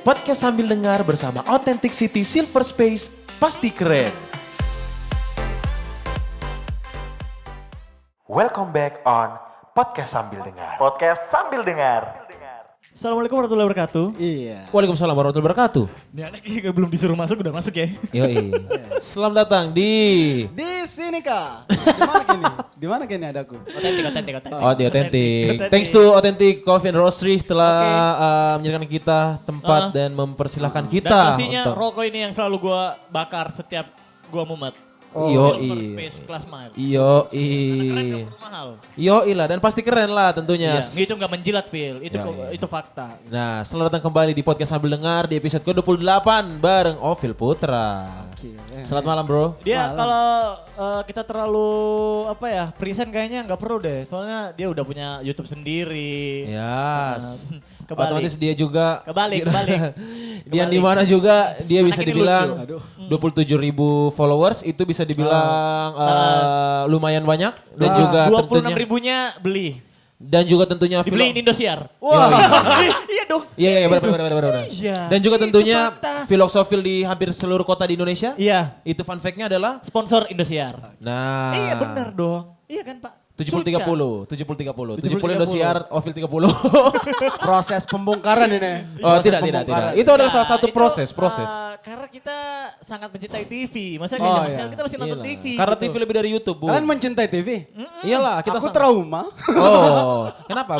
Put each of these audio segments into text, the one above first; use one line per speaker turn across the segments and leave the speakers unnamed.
Podcast sambil dengar bersama Authentic City Silver Space, pasti keren. Welcome back on Podcast sambil dengar.
Podcast sambil dengar.
Assalamualaikum warahmatullahi wabarakatuh.
Iya.
Waalaikumsalam warahmatullahi wabarakatuh.
Ini anak belum disuruh masuk udah masuk ya.
Yoi. Selamat datang di
Di sini kak. Di mana kini? Di mana kini adaku?
Otentik.
Oh, di Authentic. Thanks to Authentic Coffee and Roastery telah menyediakan kita tempat dan mempersilahkan kita.
Dan pastinya
untuk
rokok ini yang selalu gua bakar setiap gua mumet.
Yoi.
Silver Space Class Miles.
Yoi.
Keren gak perlu mahal.
Yoi lah dan pasti keren lah tentunya.
Iya, itu gak menjilat Phil, itu
Iya.
itu fakta.
Nah, selamat datang kembali di Podcast Sambil Dengar di episode ke-28 bareng Ovil Putra. Selamat malam, Bro.
Dia kalau kita terlalu present kayaknya nggak perlu deh. Soalnya dia udah punya YouTube sendiri.
Yes.
Kebalik.
Otomatis dia juga
Kebalik.
Dia di mana juga dia bisa
Anak ini
dibilang
lucu.
27.000 followers itu bisa dibilang lumayan banyak dan juga
26
tentunya
ribunya beli.
dan juga tentunya
Dibeliin Indosiar.
Wah.
Iya dong.
Iya benar.
Iya.
Dan juga
Itu
tentunya
fakta.
Vlogsofil di hampir seluruh kota di Indonesia.
Iya.
Itu fun fact-nya adalah
Sponsor Indosiar.
nah
Iya benar dong. Iya kan Pak?
70-30, 70
70-30.
Indosiar, Ovil 30.
Proses pembongkaran ini.
Oh
Proses
tidak.
pembongkaran.
Itu adalah salah satu
itu,
proses.
karena kita sangat mencintai TV. Maksudnya
Oh,
di zaman
iya.
sekarang kita masih nonton
Iyalah.
TV.
Karena
gitu.
TV lebih dari YouTube, Bu.
Kalian mencintai TV?
Iyalah, kita
Aku
sangat-
trauma.
Oh, kenapa?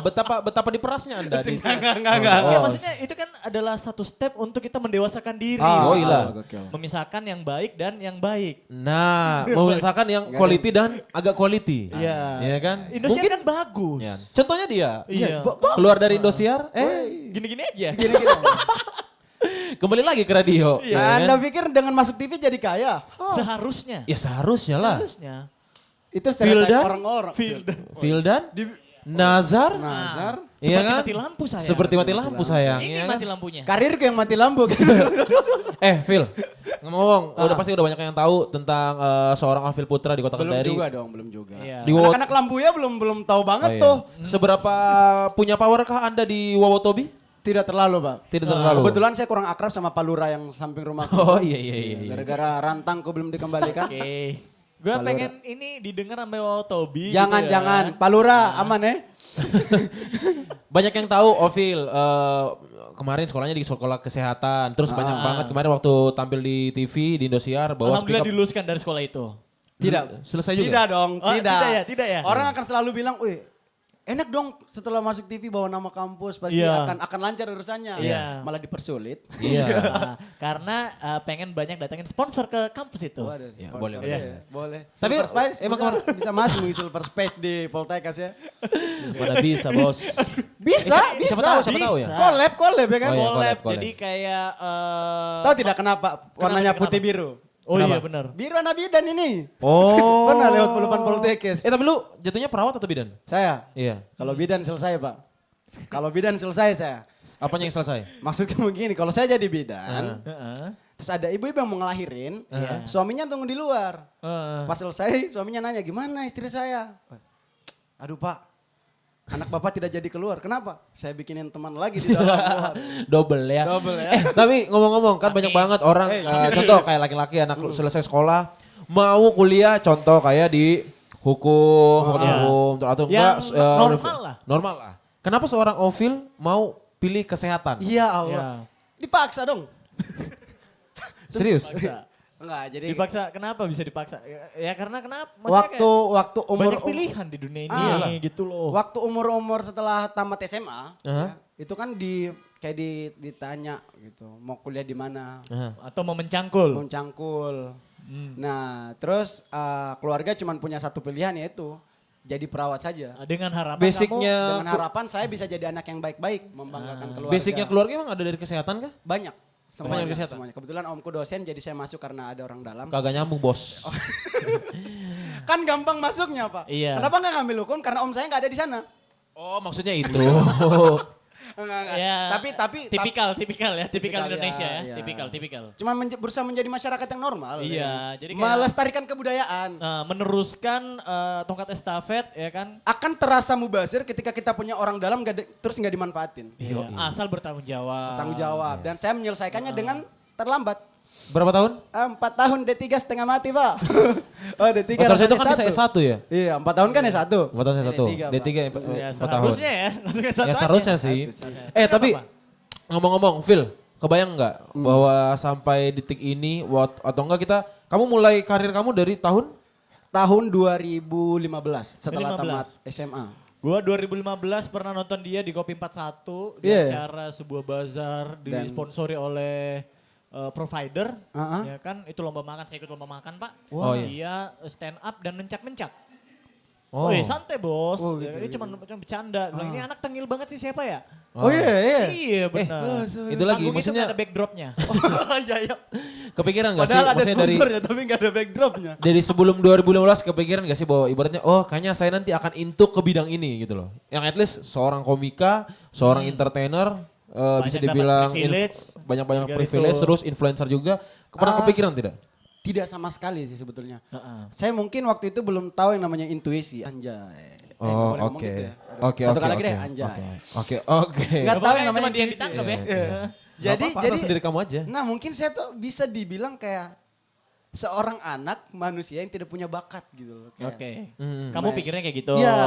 Betapa diperasnya Anda?
Enggak.
Ya, maksudnya itu kan adalah satu step untuk kita mendewasakan diri.
Oh, iya.
Memisahkan yang baik dan yang baik.
Nah, memisahkan yang quality dan agak quality.
Iya.
Iya kan?
Indosiar kan bagus.
Ya. Contohnya dia.
Iya.
Keluar dari Indosiar,
Gini-gini aja.
kembali lagi ke radio.
Iya.
Ya kan?
Anda pikir dengan masuk TV jadi kaya?
Seharusnya.
Ya seharusnya lah.
Harusnya.
Itu stereotip
Vildan?
orang-orang.
Vildan, Nazar,
Nazar.
iya
Seperti
kan?
mati lampu saya.
Seperti mati lampu sayang.
Ini
iya kan?
mati lampunya.
Karirku yang mati lampu gitu.
Phil, ngomong, udah pasti udah banyak yang tahu tentang seorang Ovil Putra di Kota
belum
Kendari.
juga dong, belum juga.
Iya.
Di Wawo-
Anak-anak lampu ya belum tahu
Oh,
banget
iya.
tuh.
Seberapa punya powerkah Anda di Wawotobi?
Tidak terlalu, Pak.
Tidak terlalu.
Kebetulan saya kurang akrab sama Pak Lurah yang samping rumahku.
Oh iya.
Gara-gara rantangku belum dikembalikan.
Oke. Gue pengen ini didengar sampai Wawotobi.
Jangan,
gitu ya.
jangan. Pak Lurah, aman ya?
Banyak yang tahu Ovil kemarin sekolahnya di sekolah kesehatan. Terus banyak banget kemarin waktu tampil di TV di Indosiar bawa
Alhamdulillah
speak up.
diluluskan dari sekolah itu.
Tidak.
Selesai juga.
Tidak dong,
Oh,
tidak.
tidak ya?
Orang akan selalu bilang, wih enak dong setelah masuk TV bawa nama kampus pasti
Iya.
akan lancar urusannya.
Iya.
Malah dipersulit.
Iya.
Nah, karena pengen banyak datangin sponsor ke kampus itu.
Waduh,
Ya,
sponsor
boleh,
ya.
boleh.
Boleh.
Tapi
Silver Space
emang
bisa masuk nih Silver Space di Poltekkes ya.
Mana bisa bos.
Bisa.
Siapa tahu ya.
Bisa.
Collab ya kan?
Oh, iya.
Collab,
collab.
jadi kayak
Tahu tidak kenapa warnanya
kenapa?
putih biru?
Oh
Kenapa?
iya benar.
Biru anak bidan ini.
Oh.
Pernah lewat pelupan Poltekkes.
Tapi lu jatuhnya perawat atau bidan?
Saya,
Iya.
kalau bidan selesai Pak. Kalau bidan selesai saya.
Apanya yang selesai?
Maksudnya begini, kalau saya jadi bidan,
Heeh.
terus ada ibu-ibu yang mau ngelahirin,
Iya.
suaminya tunggu di luar.
Heeh.
Pas selesai suaminya nanya, gimana istri saya? Aduh Pak, anak Bapak tidak jadi keluar. Kenapa? Saya bikinin teman lagi di dalam luar.
Double ya.
Double ya.
Tapi ngomong-ngomong kan banyak banget orang contoh kayak laki-laki anak selesai sekolah mau kuliah contoh kayak di hukum, fakultas
Iya.
hukum atau
Yang
enggak
normal lah.
Normal lah. Kenapa seorang Ovil mau pilih kesehatan?
Iya Allah. Dipaksa dong.
Serius?
Dipaksa.
Enggak, jadi
Dipaksa, kenapa bisa dipaksa? Ya karena kenapa? Maksudnya
waktu
kayak
umur
banyak pilihan di dunia ini
Iyalah.
gitu loh.
waktu umur setelah tamat SMA,
Aha.
itu kan ditanya gitu, mau kuliah di mana?
Aha.
Atau mau mencangkul.
Mau cangkul.
Hmm.
Nah, terus keluarga cuma punya satu pilihan yaitu jadi perawat saja.
Dengan harapan
Basicnya
Dengan harapan saya bisa jadi anak yang baik-baik, membanggakan keluarga.
basicnya keluarga emang ada dari kesehatan kah?
banyak. Semuanya,
Banyak kesehatan?
semuanya. Kebetulan omku dosen jadi saya masuk karena ada orang dalam.
Kagak nyambung bos.
Kan gampang masuknya Pak.
Iya.
Kenapa nggak ngambil hukum? Karena om saya nggak ada di sana.
Oh maksudnya itu.
Enggak.
Ya,
Tapi
tipikal ya, tipikal
Tipikal,
Indonesia
ya,
ya,
ya.
tipikal.
cuma berusaha menjadi masyarakat yang normal.
Iya, jadi kayak-
melestarikan kebudayaan.
Meneruskan tongkat estafet ya kan.
Akan terasa mubazir ketika kita punya orang dalam terus nggak dimanfaatin.
Iya, asal bertanggung jawab.
Tanggung jawab. Dan saya menyelesaikannya dengan terlambat.
Berapa tahun?
4 tahun D3 setengah mati pak. Oh D3
Pas harusnya itu kan
rasanya
bisa S1 ya?
Iya 4 tahun kan S1.
4 tahun S1.
D3, Pak.
D3
Ya,
4 tahun.
seharusnya ya, langsung yang satu
Ya
aja.
seharusnya sih. Tapi ngomong-ngomong Phil, kebayang nggak bahwa sampai detik ini atau enggak kamu mulai karir kamu dari tahun?
Tahun 2015 setelah
2015.
tamat SMA.
Gua 2015 pernah nonton dia di Kopi 41 di
Iya.
acara sebuah bazar
Dan-
disponsori oleh provider,
Uh-uh.
ya kan itu lomba makan, saya ikut lomba makan pak.
Wow. Oh, iya.
Dia stand up dan mencak-mencak.
Oh.
Wih santai bos,
Oh,
ya,
gitu,
ini cuma bercanda. Bilang, ini anak tengil banget sih siapa ya?
Oh iya iya.
Iya benar.
Itu lagi
Panggung
maksudnya
ada backdropnya.
Oh iya iya.
kepikiran nggak sih
Padahal ada
maksudnya dari
sponsornya tapi nggak ada backdropnya.
dari sebelum 2015 kepikiran gak sih bahwa ibaratnya kayaknya saya nanti akan into ke bidang ini gitu loh. Yang at least seorang komika, seorang entertainer bisa
Banyak
dibilang
dapat privilege,
banyak
juga
privilege
itu.
terus influencer juga. Pernah kepikiran tidak?
Tidak sama sekali sih sebetulnya.
Heeh.
Saya mungkin waktu itu belum tahu yang namanya intuisi. Anjay.
Oh
nggak boleh ngomong
oke.
gitu ya. Aduh,
Oke
satu
oke
kali lagi deh
oke.
anjay.
Oke.
Nggak tahu yang namanya
cuma dia yang
intuisi.
ditangkap ya.
Iya.
Jadi
jadi sendiri kamu aja.
Nah mungkin saya tuh bisa dibilang kayak seorang anak manusia yang tidak punya bakat gitu loh. Kayak,
Oke.
Hmm.
Kamu pikirnya kayak gitu.
Iya,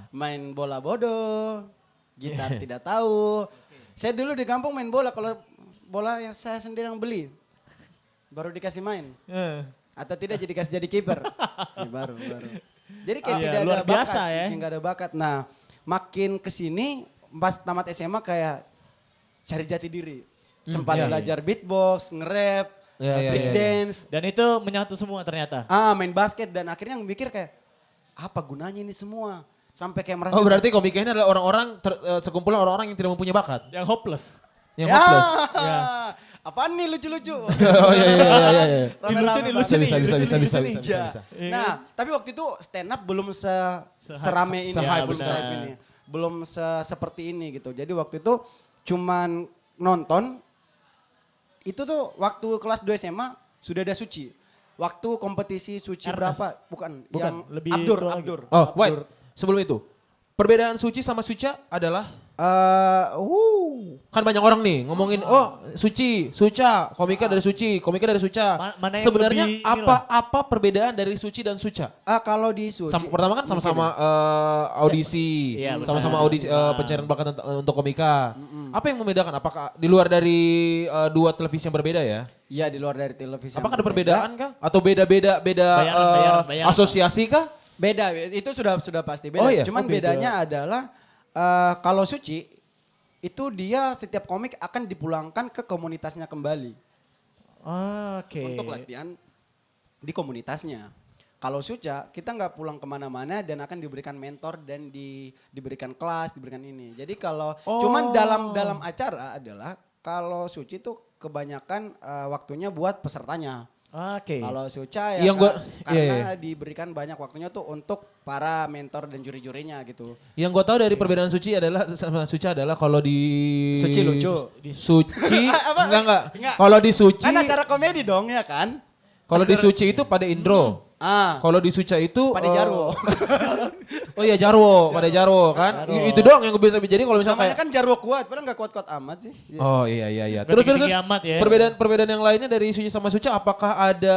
main bola bodoh, gitar tidak tahu. Saya dulu di kampung main bola, kalau bola yang saya sendiri yang beli. Baru dikasih main. Atau tidak jadi kiper. Ya, baru. Jadi kayak
Iya,
tidak ada
luar biasa
bakat,
ya.
kayak nggak ada bakat. Nah, makin kesini pas tamat SMA kayak cari jati diri. Sempat
iya.
belajar beatbox, nge-rap,
Iya, iya,
break
iya.
dance,
Dan itu menyatu semua ternyata.
main basket dan akhirnya mikir kayak apa gunanya ini semua? Sampai kayak merasa
Oh berarti komika ini adalah orang-orang sekumpulan orang-orang yang tidak mempunynya bakat.
Yang hopeless.
Yang
ya,
hopeless.
apaan nih lucu-lucu?
Oh iya.
Lucu nih, lucu
banget.
nih.
Bisa.
Ninja. Nah, tapi waktu itu stand up belum serame ini,
Se-hype,
belum
benar.
se-hype ini. Belum seperti ini gitu. Jadi waktu itu cuman nonton, itu tuh waktu kelas 2 SMA sudah ada Suci. Waktu kompetisi Suci
Ernest.
berapa? Bukan, yang
lebih
Abdur,
tua lagi.
Abdur.
Oh wait, sebelum itu. Perbedaan Suci sama Suca adalah kan banyak orang nih ngomongin Suci, Suca, komika dari Suci, komika dari Suca.
Mana yang
Sebenarnya
lebih
apa perbedaan dari Suci dan Suca?
Kalau di Suci.
Pertama kan sama-sama audisi,
Iya, betul.
sama-sama audisi pencarian bakat untuk komika. Apa yang membedakan? Apakah di luar dari dua televisi yang berbeda ya?
Iya, di luar dari televisi.
Apakah
yang
ada
berbeda.
perbedaan kah? Atau beda
Bayaran.
asosiasi kah?
Beda, itu sudah pasti beda.
Oh iya?
Cuman
Oh, beda.
bedanya adalah kalau Suci itu dia setiap komik akan dipulangkan ke komunitasnya kembali
Oke.
untuk latihan di komunitasnya. Kalau Suca kita nggak pulang kemana-mana dan akan diberikan mentor dan diberikan kelas, diberikan ini. Jadi kalau cuman dalam acara adalah kalau Suci itu kebanyakan waktunya buat pesertanya.
Oke.
Kalau Suca ya
Yang gua-
karena
iya.
diberikan banyak waktunya tuh untuk para mentor dan juri-jurinya gitu.
Yang gue tahu dari perbedaan Suci adalah sama Suca adalah kalau di
Suci lucu.
Suci
Apa?
enggak.
Enggak.
Kalau di Suci
Kan acara komedi dong ya kan?
kalau di Suci itu pada intro. Kalau di Suca itu
Pada Jarwo.
Oh iya Jarwo, pada Jarwo kan. Itu doang yang gue bisa jadi kalau misalnya
Namanya
kayak
kan Jarwo kuat, padahal nggak kuat-kuat amat sih.
Oh iya.
Nggak tinggi-tinggi amat ya.
Perbedaan yang lainnya dari Suci sama Suca apakah ada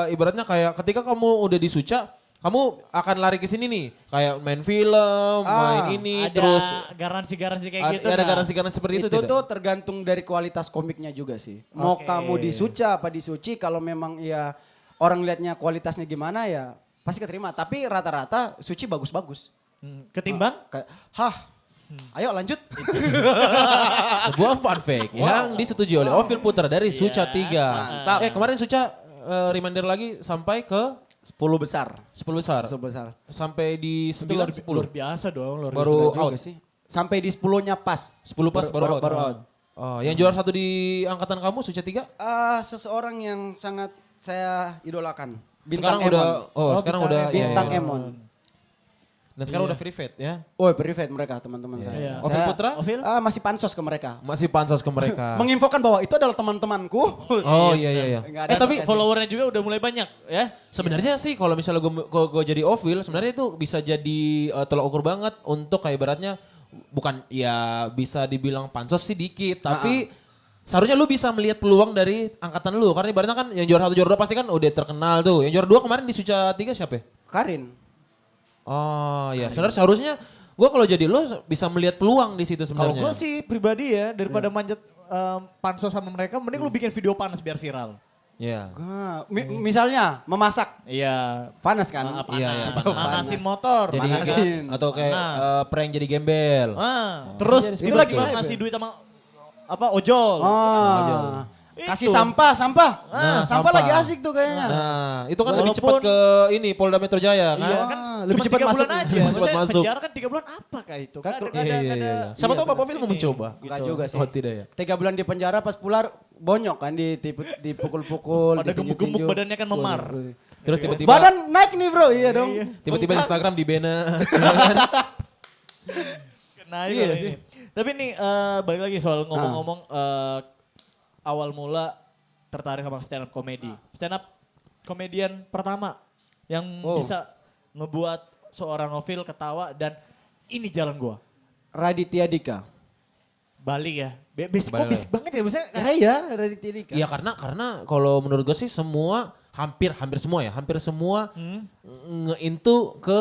ibaratnya kayak ketika kamu udah di Suca kamu akan lari ke sini nih, kayak main film, main ini,
Ada
terus
garansi-garansi kayak gitu.
ada
nggak?
garansi-garansi seperti itu,
Itu
tidak?
tuh tergantung dari kualitas komiknya juga sih. Mau
Oke.
kamu di Suca apa di Suci, kalau memang ya orang lihatnya kualitasnya gimana ya pasti keterima. Tapi rata-rata Suci bagus-bagus.
Ketimbang?
Kayak, ayo lanjut.
Sebuah fun fact yang disetujui oleh Ovil Putra dari Suca 3.
Mantap.
Kemarin Suca reminder lagi sampai ke
10 besar.
10 besar.
10 besar.
Sampai di
Itu
9
luar
10.
biasa dong. Luar
Baru
biasa.
out.
Juga sih. Sampai di 10-nya pas.
10 pas baru out.
baru out.
Oh, yang juara satu di angkatan kamu Suca 3?
Seseorang yang sangat saya idolakan.
Sekarang
Bintang
udah
Emon.
sekarang
Bintang
udah
Emon.
Bintang
iya.
Emon.
Dan sekarang udah free fade ya.
Oh, private mereka teman-teman
Iya.
saya.
Iya.
Ovil
Saya,
Putra?
Ovil?
masih pansos ke mereka.
Masih pansos ke mereka.
Menginfokan bahwa itu adalah teman-temanku.
Oh iya.
Nggak ada
Tapi
aplikasi.
followernya juga udah mulai banyak ya.
sebenarnya sih kalau misalnya gue jadi Ovil, sebenarnya itu bisa jadi tolak ukur banget untuk kayak ibaratnya bukan ya bisa dibilang pansos sih dikit, tapi seharusnya lu bisa melihat peluang dari angkatan lu. Karena ibaratnya kan yang juara 1 juara 2 pasti kan udah terkenal tuh. Yang juara 2 kemarin di Suca 3 siapa ya?
Karin.
Oh iya, seharusnya gue kalau jadi lo bisa melihat peluang di situ
Kalau
sebenarnya.
gue sih pribadi ya daripada manjat pansos sama mereka, mending lu bikin video panas biar viral.
Iya.
Misalnya memasak.
Iya.
Panas kan?
Panas.
Iya.
Panasin motor.
Jadi
Panasin.
atau kayak
Panas.
prank jadi gembel.
Terus
Itu
tiba-tiba
lagi hype
ngasih
ya?
duit sama ojol.
Kasih
Itu.
sampah.
Nah,
sampah
sampah.
lagi asik tuh kayaknya.
Nah, itu kan lebih cepat
Walaupun-
ke ini Polda Metro Jaya kan.
Iya kan,
lebih
cuma
cepat
3
masuk.
bulan aja.
Lebih cepat
Maksudnya
masuk.
penjara kan 3 bulan apa kah itu?
Kan,
Iya. Siapa tahu Pak Povil mau mencoba.
Enggak juga sih.
Oh tidak ya.
3 bulan di penjara pas pulang bonyok kan dipukul-pukul.
Pada gemuk-gemuk
ditinju-tinju.
badannya kan memar.
Terus tiba-tiba
Badan naik nih bro, iya dong.
tiba-tiba Instagram di bena.
Kena
Iya
juga
sih.
ini. Tapi nih balik lagi soal ngomong-ngomong awal mula tertarik sama stand up comedy. Stand up komedian pertama yang bisa ngebuat seorang Ovil ketawa dan ini jalan gua.
Raditya Dika.
Balik ya. Basic kok
Balik.
basic banget ya maksudnya.
Raya, Raditya Dika.
Iya karena kalau menurut gue sih semua hampir semua ngeintu ke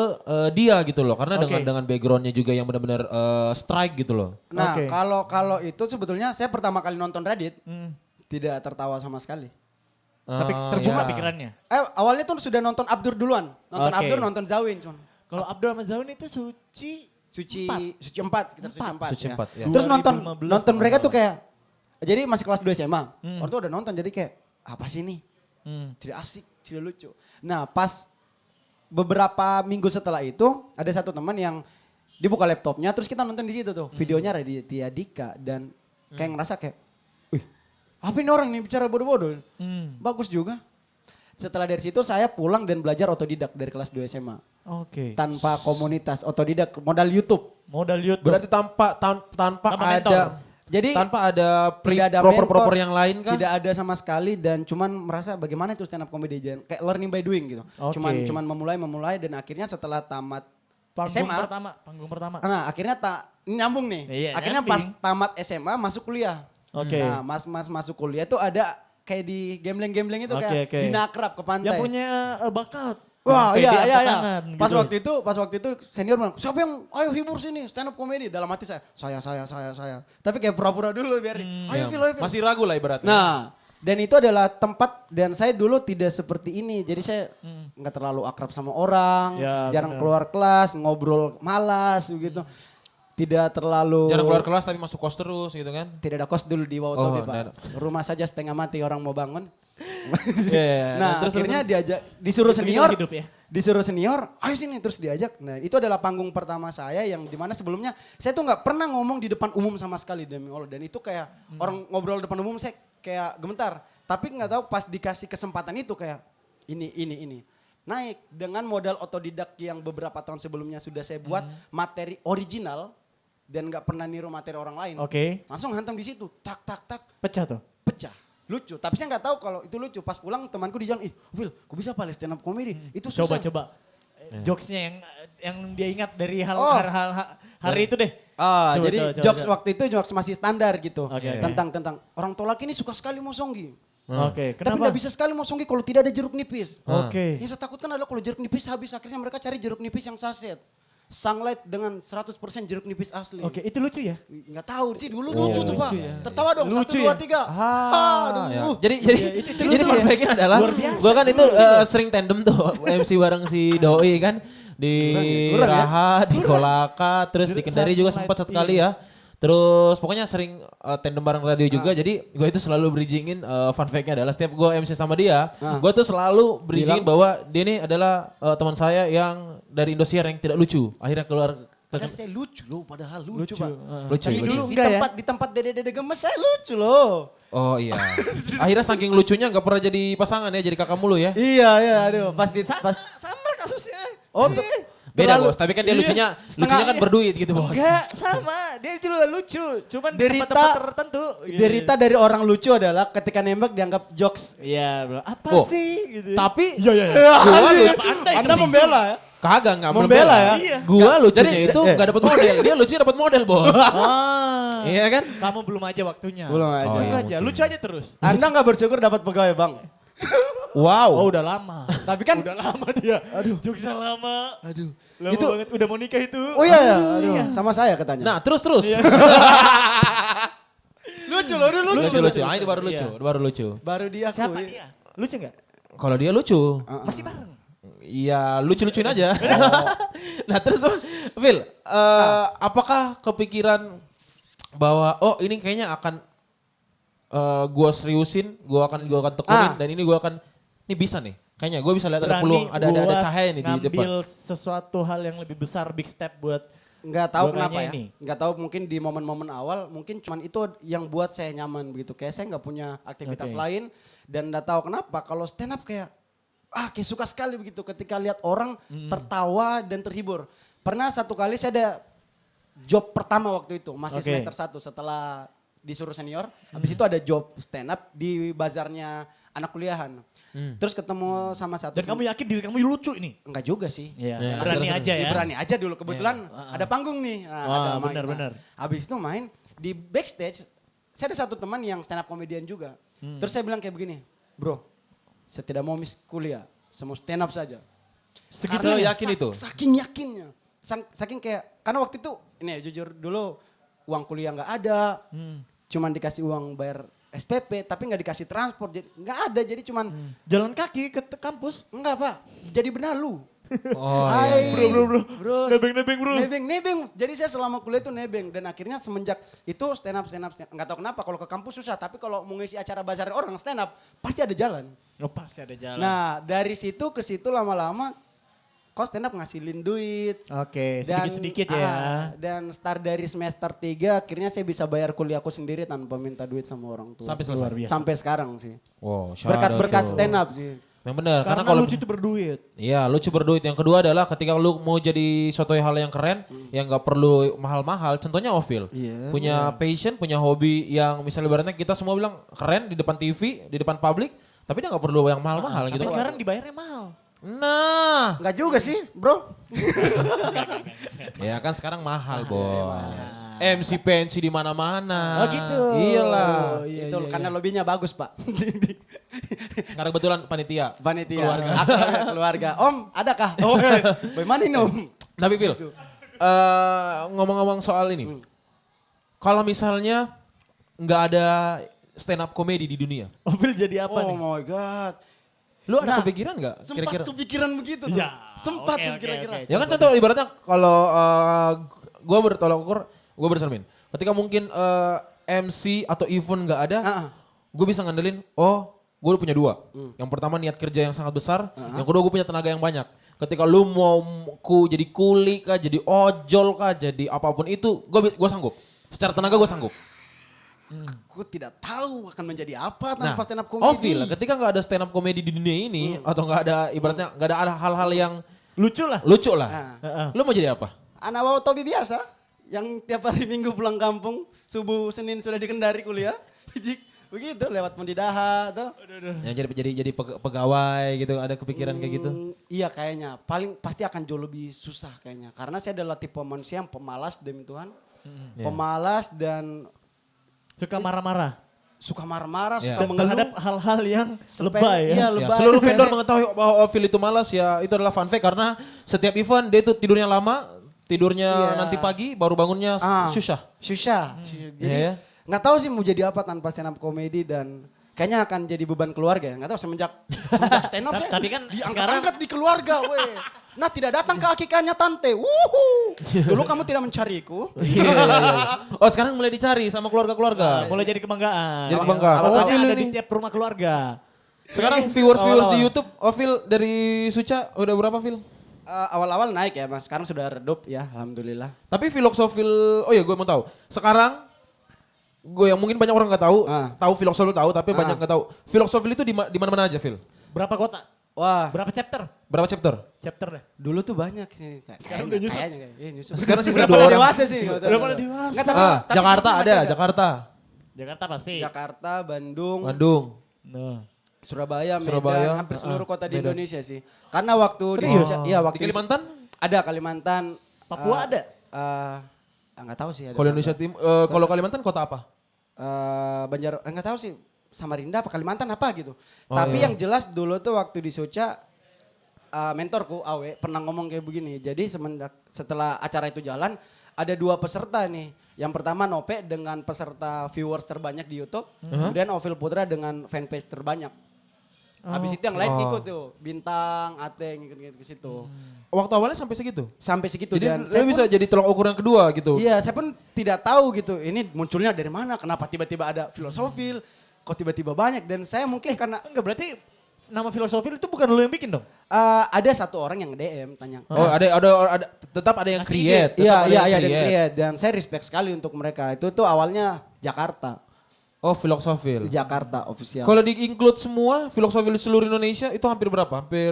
dia gitu loh. Karena
Oke.
dengan backgroundnya juga yang benar-benar strike gitu loh.
Nah,
Oke.
kalau itu sebetulnya saya pertama kali nonton Radit tidak tertawa sama sekali.
Tapi
Ah,
terbuka
iya.
pikirannya.
Awalnya tuh sudah nonton Abdur duluan. Nonton
Oke.
Abdur, nonton Zawin. Cuman.
Kalau Abdul sama Zaun itu
Suci
Empat.
4, kita Suci 4.
Suci 4, ya.
Terus
2015
nonton mereka
kalau
tuh kayak, jadi masih kelas 2 SMA. Orang tuh udah nonton jadi kayak, apa sih ini? Tidak asik, tidak lucu. Nah pas beberapa minggu setelah itu, ada satu teman yang dibuka laptopnya, terus kita nonton di situ tuh, videonya Raditya Dika. Dan kayak ngerasa kayak, wih apa ini orang nih bicara bodoh-bodoh. Bagus juga. Setelah dari situ saya pulang dan belajar otodidak dari kelas 2 SMA.
Oke.
Tanpa komunitas, otodidak, modal YouTube.
Modal YouTube.
Berarti tanpa
Tanpa
ada
mentor.
Jadi
tanpa ada
tidak ada
proper
mentor,
yang lain kan?
Tidak ada sama sekali dan cuman merasa bagaimana itu stand up comedy kayak learning by doing gitu.
Oke.
Cuman memulai dan akhirnya setelah tamat
panggung
SMA.
pertama.
Nah, akhirnya ini nyambung nih.
Iya,
akhirnya
nyambung.
pas tamat SMA masuk kuliah.
Oke.
Nah, mas masuk kuliah tuh ada kayak di gambling itu kayak
Oke.
dinakrab ke pantai.
Yang punya bakat.
Wah,
Pede
iya.
angkat tangan,
Pas
gitu.
waktu itu senior bilang, "Siapa yang ayo hibur sini, stand up comedy." Dalam hati saya. Tapi kayak pura-pura dulu biar ayo
Iya.
Phil.
Masih ragu lah ibaratnya.
Nah, dan itu adalah tempat dan saya dulu tidak seperti ini. Jadi saya nggak terlalu akrab sama orang,
Ya,
jarang
benar.
keluar kelas, ngobrol malas begitu. Tidak terlalu
Jarang keluar kelas tapi masuk kos terus gitu kan?
tidak ada kos dulu di
Oh,
Wotobi,
nggak ada.
Pak. Rumah saja setengah mati orang mau bangun.
Iya,
Nah,
terus,
akhirnya
terus.
diajak disuruh senior.
Hidup ya.
Disuruh senior, ayo sini terus diajak. Nah, itu adalah panggung pertama saya yang dimana sebelumnya saya tuh nggak pernah ngomong di depan umum sama sekali demi Allah. Dan itu kayak orang ngobrol depan umum saya kayak gemetar. Tapi nggak tahu pas dikasih kesempatan itu kayak ini. Naik dengan modal otodidak yang beberapa tahun sebelumnya sudah saya buat materi original dan nggak pernah niru materi orang lain.
Oke.
Langsung hantam di situ, tak,
Pecah tuh.
pecah. Lucu, tapi saya nggak tahu kalau itu lucu. Pas pulang temanku di jalan, Phil, kok bisa apa stand up comedy? Itu susah.
Coba. Jokesnya yang dia ingat dari
Oh.
hari itu deh. Coba,
Jadi
coba,
jokes
coba.
waktu itu jokes masih standar gitu.
Oke.
Tentang orang tolak ini suka sekali mosonggi.
Oke,
Tapi
kenapa?
nggak bisa sekali mosonggi kalau tidak ada jeruk nipis.
Oke.
Yang saya takutkan adalah kalau jeruk nipis habis, akhirnya mereka cari jeruk nipis yang saset. Sunlight dengan 100% jeruk nipis asli.
Oke, itu lucu ya?
Nggak tahu sih dulu lucu tuh Pak.
lucu ya.
Tertawa dong,
Lucu
1, 2, 3.
Ah, ya. Jadi
itu
jadi
lucu
fun
ya.
fact-nya adalah
Luar biasa.
gua kan itu sering tandem tuh MC bareng si Doi kan di
Kurang ya?
Raha, di Kolaka, terus di Kendari juga sempat satu kali ya. Terus pokoknya sering tandem bareng radio juga. Jadi gue itu selalu bridgingin fun fact-nya adalah setiap gue MC sama dia, gue tuh selalu bridgingin bahwa dia ini adalah teman saya yang dari Indosiar yang tidak lucu. Akhirnya keluar
Padahal saya lucu loh, padahal lucu Pak.
lucu.
Tapi
lucu.
dulu
Di
enggak ya?
di tempat dede-dede gemes saya lucu loh.
Oh iya. Akhirnya saking lucunya nggak pernah jadi pasangan ya, jadi kakak mulu ya.
Iya, aduh, pas
Sama kasusnya.
Oh, untuk
Beda
Terlalu-
bos, tapi kan dia
Iya,
lucunya
setengah-
kan berduit gitu bos.
Enggak, sama. Dia juga lucu. Cuman di
Derita-
tempat-tempat tertentu. gitu.
Derita dari orang lucu adalah ketika nembak dianggap jokes.
Iya, bilang, apa
Oh,
sih? Gitu.
Tapi
Iya, iya.
Gua lu-
Anda membela ya?
kagak nggak
Membela ya?
Iya.
Gua lucunya
Jadi-
itu nggak dapat model, dia lucunya dapat model bos.
Ah,
Iya kan?
kamu belum aja waktunya.
Belum aja.
Oh,
Tunggu
iya,
aja,
mungkin.
lucu aja terus.
Anda nggak bersyukur dapat pegawai bang.
Wow.
Oh udah lama.
Tapi kan,
Udah lama dia.
Aduh.
Jokesnya lama.
aduh.
Lama
Itu,
banget. Udah mau nikah itu.
oh iya ya,
Aduh,
aduh,
iya.
sama saya katanya.
Nah terus.
lucu loh, dia lucu.
Lucu. Ah ini baru lucu,
Iya.
baru lucu.
Baru dia
Siapa dia? Lucu nggak?
Kalau dia lucu,
Masih bareng.
iya lucu-lucuin aja. Nah terus Phil, apakah kepikiran bahwa oh ini kayaknya akan gua seriusin, gua akan tekunin dan ini gua akan ini bisa nih. Kayaknya gua bisa lihat ada peluang, ada
buat
cahaya nih di depan.
ngambil sesuatu hal yang lebih besar, big step buat
Nggak tahu
Gua
kenapa
nanya
ya.
ini.
Nggak tahu mungkin di momen-momen awal mungkin cuman itu yang buat saya nyaman begitu. Kayak saya nggak punya aktivitas
Oke.
lain dan nggak tahu kenapa kalau stand up kayak kayak suka sekali begitu ketika lihat orang tertawa dan terhibur. Pernah satu kali saya ada job pertama waktu itu masih
Oke.
semester 1 setelah disuruh senior. Habis itu ada job stand up di bazarnya anak kuliahan. Terus ketemu sama satu.
dan kamu yakin diri kamu lucu ini?
Enggak juga sih.
Iya.
Ya,
Berani
terus,
aja ya.
Berani aja dulu kebetulan ada panggung nih. Nah,
Wah,
ada main.
benar-benar.
Nah, habis itu main di backstage. Saya ada satu teman yang stand up comedian juga. Terus saya bilang kayak begini, bro, saya tidak mau miss kuliah, saya mau stand up saja.
Segitu
Karena yakin itu.
Saking yakinnya, saking kayak karena waktu itu ini jujur dulu uang kuliah nggak ada, cuman dikasih uang bayar SPP, tapi nggak dikasih transport, jadi nggak ada, jadi cuman
Jalan kaki ke kampus.
enggak pak, jadi benalu.
Oh
Hai,
iya.
bro.
Nebeng bro.
Nebeng. Jadi saya selama kuliah itu nebeng dan akhirnya semenjak itu stand up. Nggak tahu kenapa kalau ke kampus susah, tapi kalau mau ngisi acara bazar orang stand up pasti ada jalan.
Oh, pasti ada jalan.
Nah dari situ ke situ lama-lama, kok stand up ngasilin duit.
Oke, sedikit-sedikit ya.
Dan start dari semester 3 akhirnya saya bisa bayar kuliahku sendiri tanpa minta duit sama orang tua.
Sampai selesai.
Luar biasa.
Sampai sekarang sih.
Wow, shout out
Berkat
tuh.
stand up sih.
Yang benar,
Karena
kalau
lucu itu berduit.
iya lucu berduit. Yang kedua adalah ketika lu mau jadi suatu hal yang keren, yang nggak perlu mahal-mahal. Contohnya Ovil,
Iya.
punya passion, punya hobi yang misalnya ibaratnya kita semua bilang keren di depan TV, di depan publik, tapi dia nggak perlu yang mahal-mahal
Tapi
gitu.
sekarang dibayarnya mahal.
Nah,
Enggak juga sih bro.
ya kan sekarang mahal bos. MC pensi di mana-mana.
Oh gitu.
Iyalah.
Oh, iya,
Itu
iya,
karena
iya.
lobbynya bagus pak.
Karena kebetulan panitia.
Panitia.
Keluarga.
Aku keluarga. Om, adakah? Oh, bagaimana ini om?
Tapi Phil, ngomong-ngomong soal ini. Kalau misalnya nggak ada stand up comedy di dunia,
Mobil jadi apa
Oh
nih?
my god.
lu ada
Nah,
kepikiran nggak
Sempat
kira-kira?
kepikiran begitu tuh.
Ya,
Sempat
oke,
tuh
oke,
kira-kira.
oke.
Ya kan contoh ibaratnya kalau gue bertolak ukur, gue bercermin. Ketika mungkin MC atau event nggak ada, gue bisa ngandelin, oh gue udah punya dua. Yang pertama niat kerja yang sangat besar, yang kedua gue punya tenaga yang banyak. Ketika lu mau jadi kuli kah, jadi ojol kah, jadi apapun itu, gue sanggup. Secara tenaga gue sanggup.
Aku tidak tahu akan menjadi apa
Nah,
tanpa stand up comedy.
Ovil, ketika nggak ada stand up comedy di dunia ini, atau nggak ada ibaratnya nggak ada hal-hal yang
Lucu lah.
lucu lah,
Nah,
Heeh.
lu mau jadi apa?
anak bawa Tobi biasa yang tiap hari Minggu pulang kampung, subuh Senin sudah di Kendari kuliah. Begitu lewat Mundidaha tuh.
Yang jadi pegawai gitu, ada kepikiran kayak gitu?
Iya kayaknya, paling pasti akan jauh lebih susah kayaknya. Karena saya adalah tipe manusia yang pemalas demi Tuhan.
Iya.
Pemalas dan
Suka marah-marah.
suka marah-marah,
Iya.
suka mengeluh.
Terhadap hal-hal yang
Sepele,
lebay ya.
iya,
Ya,
lebay.
seluruh vendor mengetahui bahwa Ovil itu malas ya, itu adalah fun fact karena setiap event dia itu tidurnya lama, tidurnya
Iya.
nanti pagi, baru bangunnya susah.
Susah. Jadi
Iya ya.
nggak tahu sih mau jadi apa tanpa stand up comedy dan kayaknya akan jadi beban keluarga. Nggak tahu semenjak stand up saya
Tapi kan
diangkat-angkat di keluarga, weh. Nah tidak datang ke akikahnya tante. Wuhu. Dulu kamu tidak mencariku.
Iya, iya, iya. Oh sekarang mulai dicari sama keluarga-keluarga.
Mulai jadi kebanggaan.
Jadi kebanggaan.
Apa
Oh,
ada
ini
di
nih.
tiap rumah keluarga.
Sekarang viewers di
Awal-awal.
YouTube, Ovil dari Suca udah berapa Phil?
Awal-awal naik ya mas, sekarang sudah redup ya alhamdulillah.
Tapi Philosofil, oh ya gue mau tahu. Sekarang gue yang mungkin banyak orang nggak tahu, tahu Philosofil tahu tapi banyak nggak tahu. Philosofil itu di mana-mana aja Phil?
Berapa kota?
Wah,
Berapa chapter?
Berapa chapter?
Chapter deh.
dulu tuh banyak sih.
Sekarang udah nyusut.
Kayaknya. Nyusut.
Sekarang sisa
Udah
2
pada
orang.
dewasa sih.
Udah pada dewasa.
Nggak, tapi
Jakarta
masih
ada, Jakarta.
Jakarta pasti.
Jakarta, Bandung,
Bandung.
Nah.
Surabaya, Medan,
Surabaya,
hampir seluruh kota di
Medan.
Indonesia sih. Karena waktu di
Serius?
iya waktu
Di Kalimantan?
ada Kalimantan.
Papua ada?
Nggak tahu sih ada.
Kalau Indonesia kalau Kalimantan kota apa?
Nggak tahu sih Samarinda apa Kalimantan apa gitu.
Oh,
Tapi
iya.
yang jelas dulu tuh waktu di Soca mentorku Awe pernah ngomong kayak begini. Jadi setelah acara itu jalan ada 2 peserta nih. Yang pertama Nope dengan peserta viewers terbanyak di YouTube, kemudian Ovil Putra dengan fanpage terbanyak. Habis itu yang lain ikut tuh, Bintang, Ateng ikut ke situ.
Waktu awalnya sampai segitu.
Sampai segitu
Jadi
dan
lu bisa jadi tolak ukur yang kedua gitu.
iya, saya pun tidak tahu gitu. Ini munculnya dari mana? Kenapa tiba-tiba ada filosofil? Kok tiba-tiba banyak? Dan saya mungkin karena
Enggak berarti nama filosofil itu bukan lu yang bikin dong?
ada satu orang yang DM tanya.
Oh, ada tetap ada yang
Ngasih
create.
Iya,
tetap
iya,
yang
iya, dan create. Dan saya respect sekali untuk mereka. Itu tuh awalnya Jakarta.
Oh, filosofil.
Jakarta official.
Kalau di-include semua filosofil seluruh Indonesia itu hampir berapa? Hampir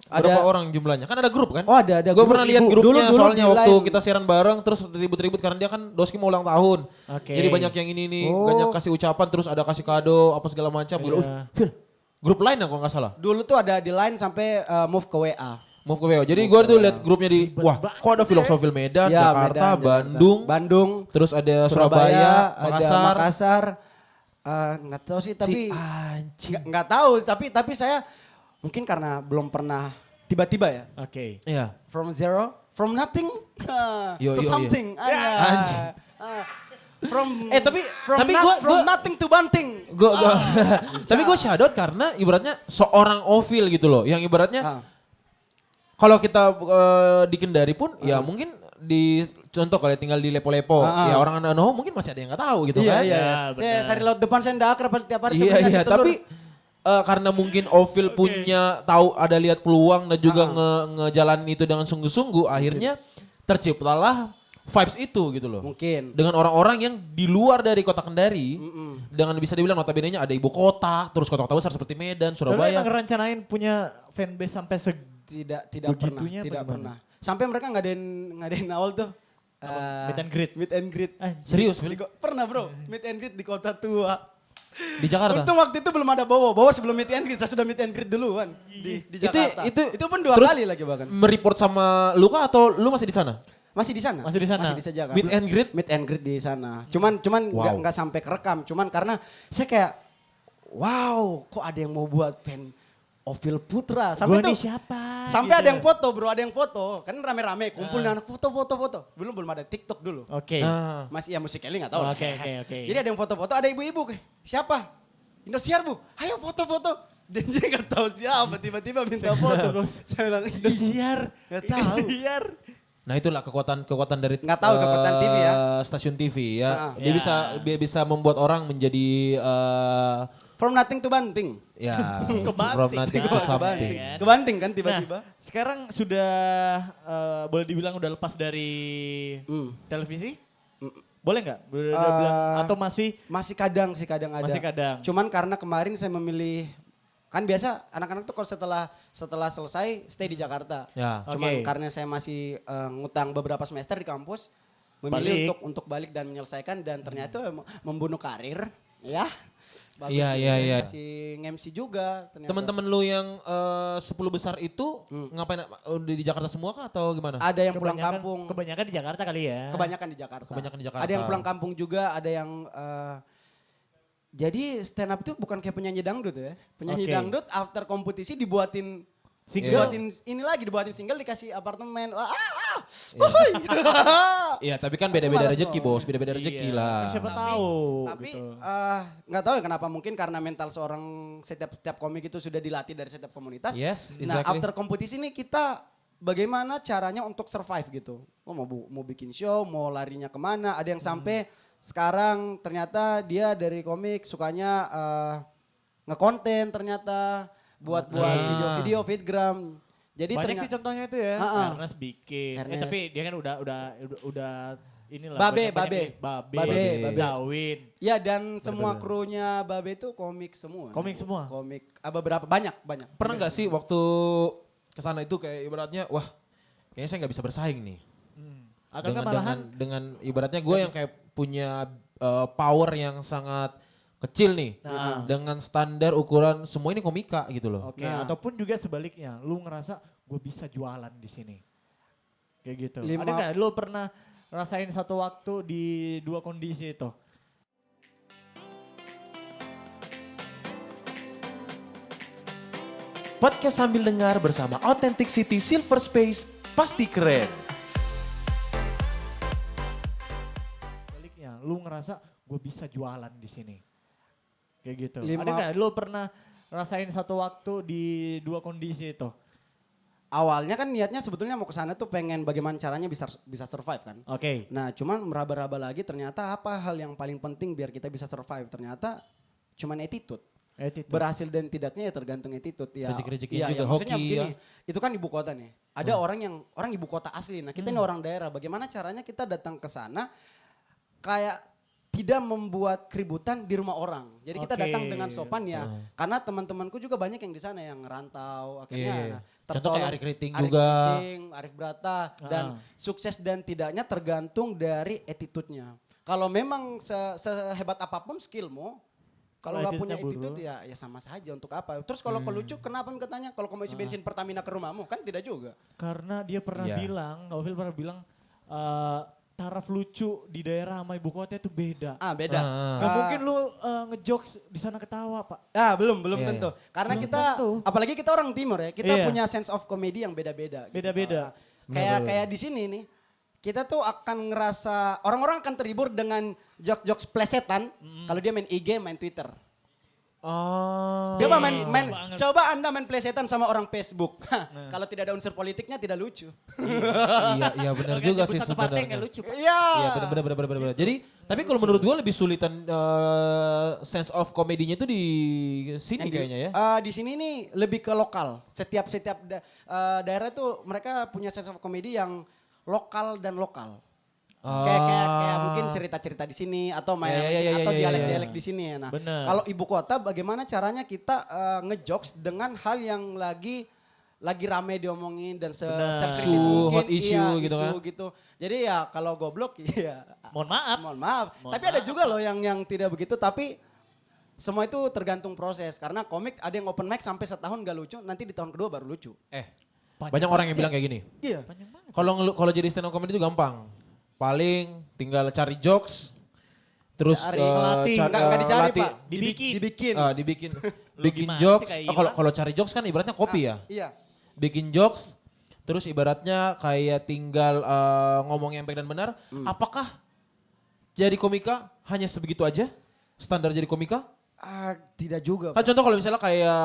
berapa orang jumlahnya? Kan ada grup kan?
Oh, ada
Gue
grup.
pernah lihat
Dulu-
grupnya
dulu
soalnya
di
waktu
line.
kita siaran bareng terus ribut-ribut karena dia kan Doski mau ulang tahun.
Oke.
Jadi banyak yang ini nih,
Oh.
banyak kasih ucapan terus ada kasih kado apa segala macam.
Iya.
Phil, grup lain ya kalau nggak salah.
Dulu tuh ada di line sampai move ke WA.
Move ke WO. Jadi gue tuh lihat grupnya di, wah kok ada filosofil Medan,
Ya,
Jakarta,
Medan,
Bandung,
Bandung,
terus ada Surabaya,
ada
Makassar.
Makassar. Nggak tahu sih tapi
anjing.
nggak tahu tapi saya mungkin karena belum pernah tiba-tiba ya.
Oke.
Iya.
From zero, from nothing
Yo,
to
yo, yo.
something.
Anjing.
From
tapi gua
nothing to banting.
Tapi gue shoutout karena ibaratnya seorang Ovil gitu loh, yang ibaratnya
Ah.
kalau kita di Kendari pun ya mungkin di contoh kalau tinggal di Lepo-Lepo, ya orang Anoho mungkin masih ada yang nggak tahu gitu
Iya,
kan.
iya,
Ya,
iya.
benar.
Sari laut depan saya ndak akrab tiap hari
Iya,
sebenarnya
iya,
nasi telur.
tapi karena mungkin Ovil punya tahu ada lihat peluang dan juga ngejalanin itu dengan sungguh-sungguh, akhirnya terciptalah vibes itu gitu loh.
mungkin.
Dengan orang-orang yang di luar dari kota Kendari, dengan bisa dibilang notabene-nya ada ibu kota, terus kota-kota besar seperti Medan,
Lalu
Surabaya.
emang rencanain punya fanbase sampai
tidak
Begitunya
pernah, tidak
apa
pernah. Sampai mereka ngadain awal tuh
meet and greet?
Meet and greet.
Serius, Phil?
Pernah bro, meet and greet di kota tua.
Di Jakarta.
Untung waktu itu belum ada Bowo sebelum meet and greet, saya sudah meet and greet duluan di Jakarta.
Itu
pun 2
terus
kali lagi bahkan.
Mereport sama Luka atau lu masih di sana?
Masih di sana.
Masih di sana.
Masih di Jakarta.
Meet and greet?
Meet and greet di sana. Cuman
Wow.
nggak sampai kerekam. Cuman karena saya kayak wow, kok ada yang mau buat fan Ovil Putra. Sampai
Gua nih
tuh
siapa?
sampai
gitu.
ada yang foto bro, ada yang foto. Kan rame-rame kumpul anak foto. Belum ada TikTok dulu.
Oke.
Nah,
Masih ya Musical.ly nggak tahu.
Oke, oke.
Jadi ada yang foto-foto, ada ibu-ibu. Siapa? Indosiar bu, ayo foto-foto. Dan dia nggak tahu siapa, tiba-tiba minta foto. Saya bilang,
Indosiar.
nggak tahu.
Indosiar.
nah itulah kekuatan dari
Nggak tahu kekuatan TV ya.
Stasiun TV ya.
Ah.
Dia bisa membuat orang menjadi
From nothing to banting.
ya
Kebanting.
from nothing to
Kebanting.
something.
Kan?
Kebanting kan tiba-tiba.
Nah, sekarang sudah boleh dibilang udah lepas dari televisi? Boleh nggak? Udah bilang atau masih
Masih kadang ada.
Masih kadang.
Cuman karena kemarin saya memilih, kan biasa anak-anak tuh kalau setelah selesai stay di Jakarta.
Ya.
Cuman
Oke.
karena saya masih ngutang beberapa semester di kampus,
Balik.
memilih untuk balik dan menyelesaikan dan ternyata membunuh karir, ya. Bagus
Iya,
juga.
iya, iya.
Masih nge-MC juga ternyata.
Teman-teman lu yang 10 besar itu ngapain udah di Jakarta semua kah atau gimana?
Ada yang pulang
kebanyakan-
kampung.
Kebanyakan di Jakarta kali ya.
Kebanyakan di Jakarta.
Kebanyakan di Jakarta.
Ada yang pulang kampung juga, ada yang jadi stand up itu bukan kayak penyanyi dangdut ya. Penyanyi
Oke.
dangdut after kompetisi dibuatin
Single.
dibuatin single dikasih apartemen.
Iya, tapi kan beda-beda
Malas
rezeki,
ngomong.
Bos. Beda-beda rezeki
Iya.
lah.
Siapa tahu.
Tapi
gitu.
nggak tahu ya kenapa, mungkin karena mental seorang setiap komik itu sudah dilatih dari setiap komunitas.
Yes,
Nah,
exactly.
after kompetisi ini kita bagaimana caranya untuk survive gitu. Oh, mau bikin show, mau larinya kemana. Ada yang sampai sekarang ternyata dia dari komik sukanya ngekonten ternyata buat video-video, feedgram. Jadi
Banyak sih contohnya itu ya.
Ha-ha.
Ernest bikin.
Ernest.
Tapi dia kan udah inilah.
Babe,
banyak-banyak
Babe.
Babe,
Babe.
Zawin.
Ya dan semua krunya Babe itu komik semua.
Komik semua?
Komik, beberapa, banyak.
Pernah nggak sih waktu kesana itu kayak ibaratnya, wah kayaknya saya nggak bisa bersaing nih.
Atau
dengan,
enggak malahan
dengan ibaratnya gue yang kayak punya power yang sangat kecil nih.
Nah.
Dengan standar ukuran semua ini komika gitu loh.
Oke, ataupun juga sebaliknya, lu ngerasa gue bisa jualan di sini. Kayak gitu. Ada nggak lu pernah rasain satu waktu di dua kondisi itu?
Podcast sambil dengar bersama Authentic City Silver Space pasti keren.
Sebaliknya, lu ngerasa gue bisa jualan di sini. Kayak gitu.
Lima-
Ada nggak lu pernah rasain satu waktu di dua kondisi itu?
Awalnya kan niatnya sebetulnya mau ke sana tuh pengen bagaimana caranya bisa survive kan.
Oke.
Nah cuman meraba-raba lagi ternyata apa hal yang paling penting biar kita bisa survive. Ternyata cuman attitude. Berhasil dan tidaknya ya tergantung attitude. Ya,
Rezeki-rezekinya juga,
maksudnya
hoki
begini,
ya.
itu kan ibu kota nih. Ada orang ibu kota asli. Nah kita ini orang daerah. Bagaimana caranya kita datang ke sana kayak tidak membuat keributan di rumah orang. Jadi kita
Oke.
datang dengan sopan ya. Karena teman-temanku juga banyak yang di sana yang ngerantau. Akhirnya
Iya.
nah,
Contoh kayak
tertolong.
Arik Riting
Arik
juga.
Riting, Arif Brata. Dan sukses dan tidaknya tergantung dari attitude-nya. Kalau memang sehebat apapun skillmu, kalau nggak punya
attitude-nya
attitude ya sama saja untuk apa. Terus kalau kelucu kenapa katanya kalau kamu isi bensin Pertamina ke rumahmu kan tidak juga.
Karena dia pernah
Iya.
bilang, Ovil pernah bilang, taraf lucu di daerah sama ibu kota itu beda.
Beda.
Gak mungkin lu ngejokes di sana ketawa, Pak.
Belum
Iya,
tentu. Karena
Belum
kita
tentu.
apalagi kita orang timur ya, kita
Iya.
punya sense of comedy yang beda-beda. gitu.
Beda-beda.
Kayak di sini nih, kita tuh akan ngerasa orang-orang akan terhibur dengan jokes-jokes plesetan kalau dia main IG, main Twitter.
Oh.
Coba
banget.
coba Anda main plesetan sama orang Facebook. Kalau tidak ada unsur politiknya tidak lucu.
Iya benar
Kalau
juga
nyebut
sih
satu partai
sebenarnya.
nggak lucu, Pak.
Iya.
Iya benar. Jadi tapi kalau menurut gue lebih sulitan sense of comedy-nya itu di sini kayaknya ya.
Di sini nih lebih ke lokal. Setiap daerah tuh mereka punya sense of comedy yang lokal dan lokal. Kayak mungkin cerita-cerita di sini atau main
Iya,
atau
iya,
dialek-dialek di sini. Nah,
Bener.
kalau ibu kota bagaimana caranya kita ngejokes dengan hal yang lagi rame diomongin dan
Bener.
sekritis
Isu,
mungkin.
hot issue gitu kan.
gitu. Jadi ya kalau goblok ya
Mohon maaf.
mohon maaf.
Mohon
Tapi ada juga loh yang tidak begitu tapi semua itu tergantung proses karena komik ada yang open mic sampai setahun gak lucu, nanti di tahun kedua baru lucu.
Banyak orang yang bilang kayak gini.
Iya.
Panjang banget.
Kalau jadi stand up comedy itu gampang. Paling tinggal cari jokes, terus
Ngelatih.
Nggak dicari
latih.
Pak,
Dibikin.
dibikin.
Bikin
gimana
jokes.
sih kayak
Kalau
Iwan?
kalau cari jokes kan ibaratnya kopi ya.
Iya.
Bikin jokes, terus ibaratnya kayak tinggal ngomong yang baik dan benar. Apakah jadi komika hanya sebegitu aja? Standar jadi komika?
Tidak juga.
Kan contoh kalau misalnya kayak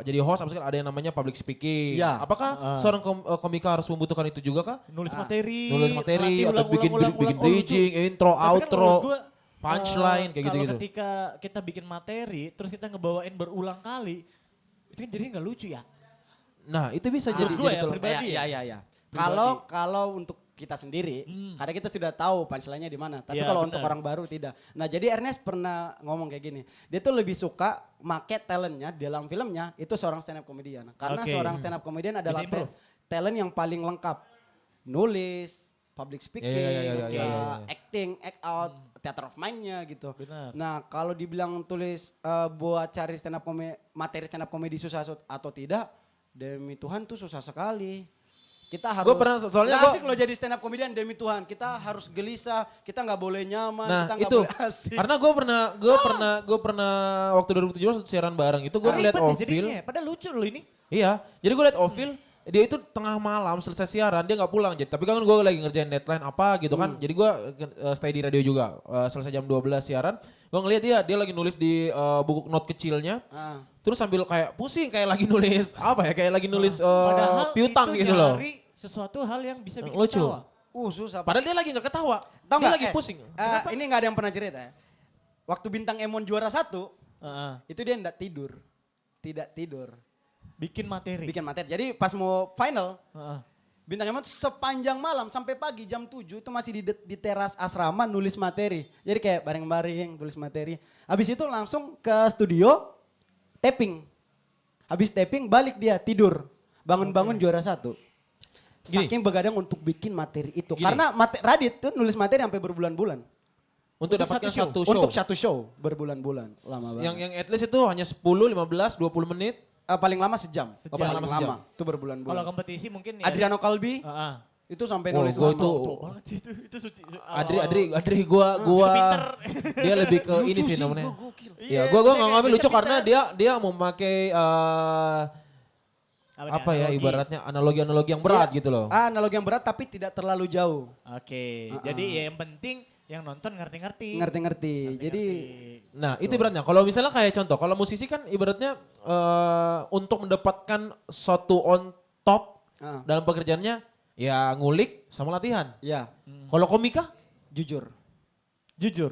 jadi host apa segala, ada yang namanya public speaking.
Iya.
Apakah seorang komika harus membutuhkan itu juga kah?
Nulis materi.
Nulis materi
latih
atau bikin
ulang-ulang.
bridging, intro,
Tapi kan
outro,
menurut gua,
punchline kayak
kalau
gitu-gitu.
ketika kita bikin materi, terus kita ngebawain berulang kali, itu kan jadi nggak lucu ya.
Nah, itu bisa jadi
gua ya,
kalau-
pribadi.
Iya. Kalau untuk kita sendiri, karena kita sudah tahu punchline-nya di mana. Tapi
Iya,
kalau
benar.
untuk orang baru tidak. Nah jadi Ernest pernah ngomong kayak gini. Dia tuh lebih suka make talentnya dalam filmnya itu seorang stand up comedian. Karena
Oke.
seorang stand up comedian adalah
improve.
talent yang paling lengkap. Nulis, public speaking,
Iya.
acting, act out, theater of mind-nya gitu.
Benar.
Nah kalau dibilang tulis buat cari materi stand up comedy susah atau tidak, demi Tuhan tuh susah sekali. Kita harus.
Gua pernah, soalnya
nggak
gua-
asik loh jadi stand up comedian demi Tuhan. Kita harus gelisah, kita nggak boleh nyaman,
Nah
kita nggak
itu
boleh asik.
karena gue pernah waktu 2017 siaran bareng itu gue ngeliat
Ribet ya
Ovil.
jadinya, padahal lucu loh ini.
Iya, jadi gue liat Ovil, dia itu tengah malam selesai siaran dia nggak pulang. Jadi tapi kan gue lagi ngerjain deadline apa gitu kan. Jadi gue stay di radio juga. Selesai jam 12 siaran, gue ngeliat dia lagi nulis di buku note kecilnya. Terus sambil kayak pusing kayak lagi nulis apa ya? Kayak lagi nulis
Padahal
piutang
itu
gitu loh.
nyari sesuatu hal yang bisa bikin
Lucu.
ketawa.
Susah.
Padahal dia lagi nggak ketawa.
Tahu
Dia
nggak,
lagi pusing.
ini nggak ada yang pernah cerita ya. Waktu bintang Emon juara 1,
Heeh.
itu dia tidak tidur.
Bikin materi.
Bikin materi. Jadi pas mau final,
Heeh.
Bintang Emon tuh sepanjang malam sampai pagi jam 7 itu masih di teras asrama nulis materi. Jadi kayak bareng-bareng tulis materi. Habis itu langsung ke studio taping. Habis taping balik dia tidur. Bangun-bangun juara 1.
Gini.
Saking begadang untuk bikin materi itu.
Gini.
Karena Radit tuh nulis materi sampai berbulan-bulan.
Untuk dapatkan satu show.
Untuk satu show berbulan-bulan. Lama banget.
Yang at least itu hanya 10, 15, 20 menit.
Paling lama sejam.
Oh, paling
Paling
lama sejam.
Itu berbulan-bulan.
Kalau kompetisi mungkin ya.
Adriano Kalbi itu sampai
Oh,
nulis
gua
lama.
itu
Tuh banget sih itu suci.
Adri gua
pinter.
dia lebih ke ini
Lucu
sih
sih,
namanya.
gua gokil.
Iya,
Iya,
gua
saya
nggak ngambil
kayak
lucu
pinter.
karena dia memakai apa ya ibaratnya analogi-analogi yang berat gitu loh.
Analogi yang berat tapi tidak terlalu jauh.
Oke, jadi ya yang penting yang nonton ngerti-ngerti.
Ngerti-ngerti. Jadi
Nah, itu ibaratnya kalau misalnya kayak contoh, kalau musisi kan ibaratnya untuk mendapatkan suatu on top dalam pekerjaannya ya ngulik sama latihan.
ya
Kalau komika?
jujur.
Jujur.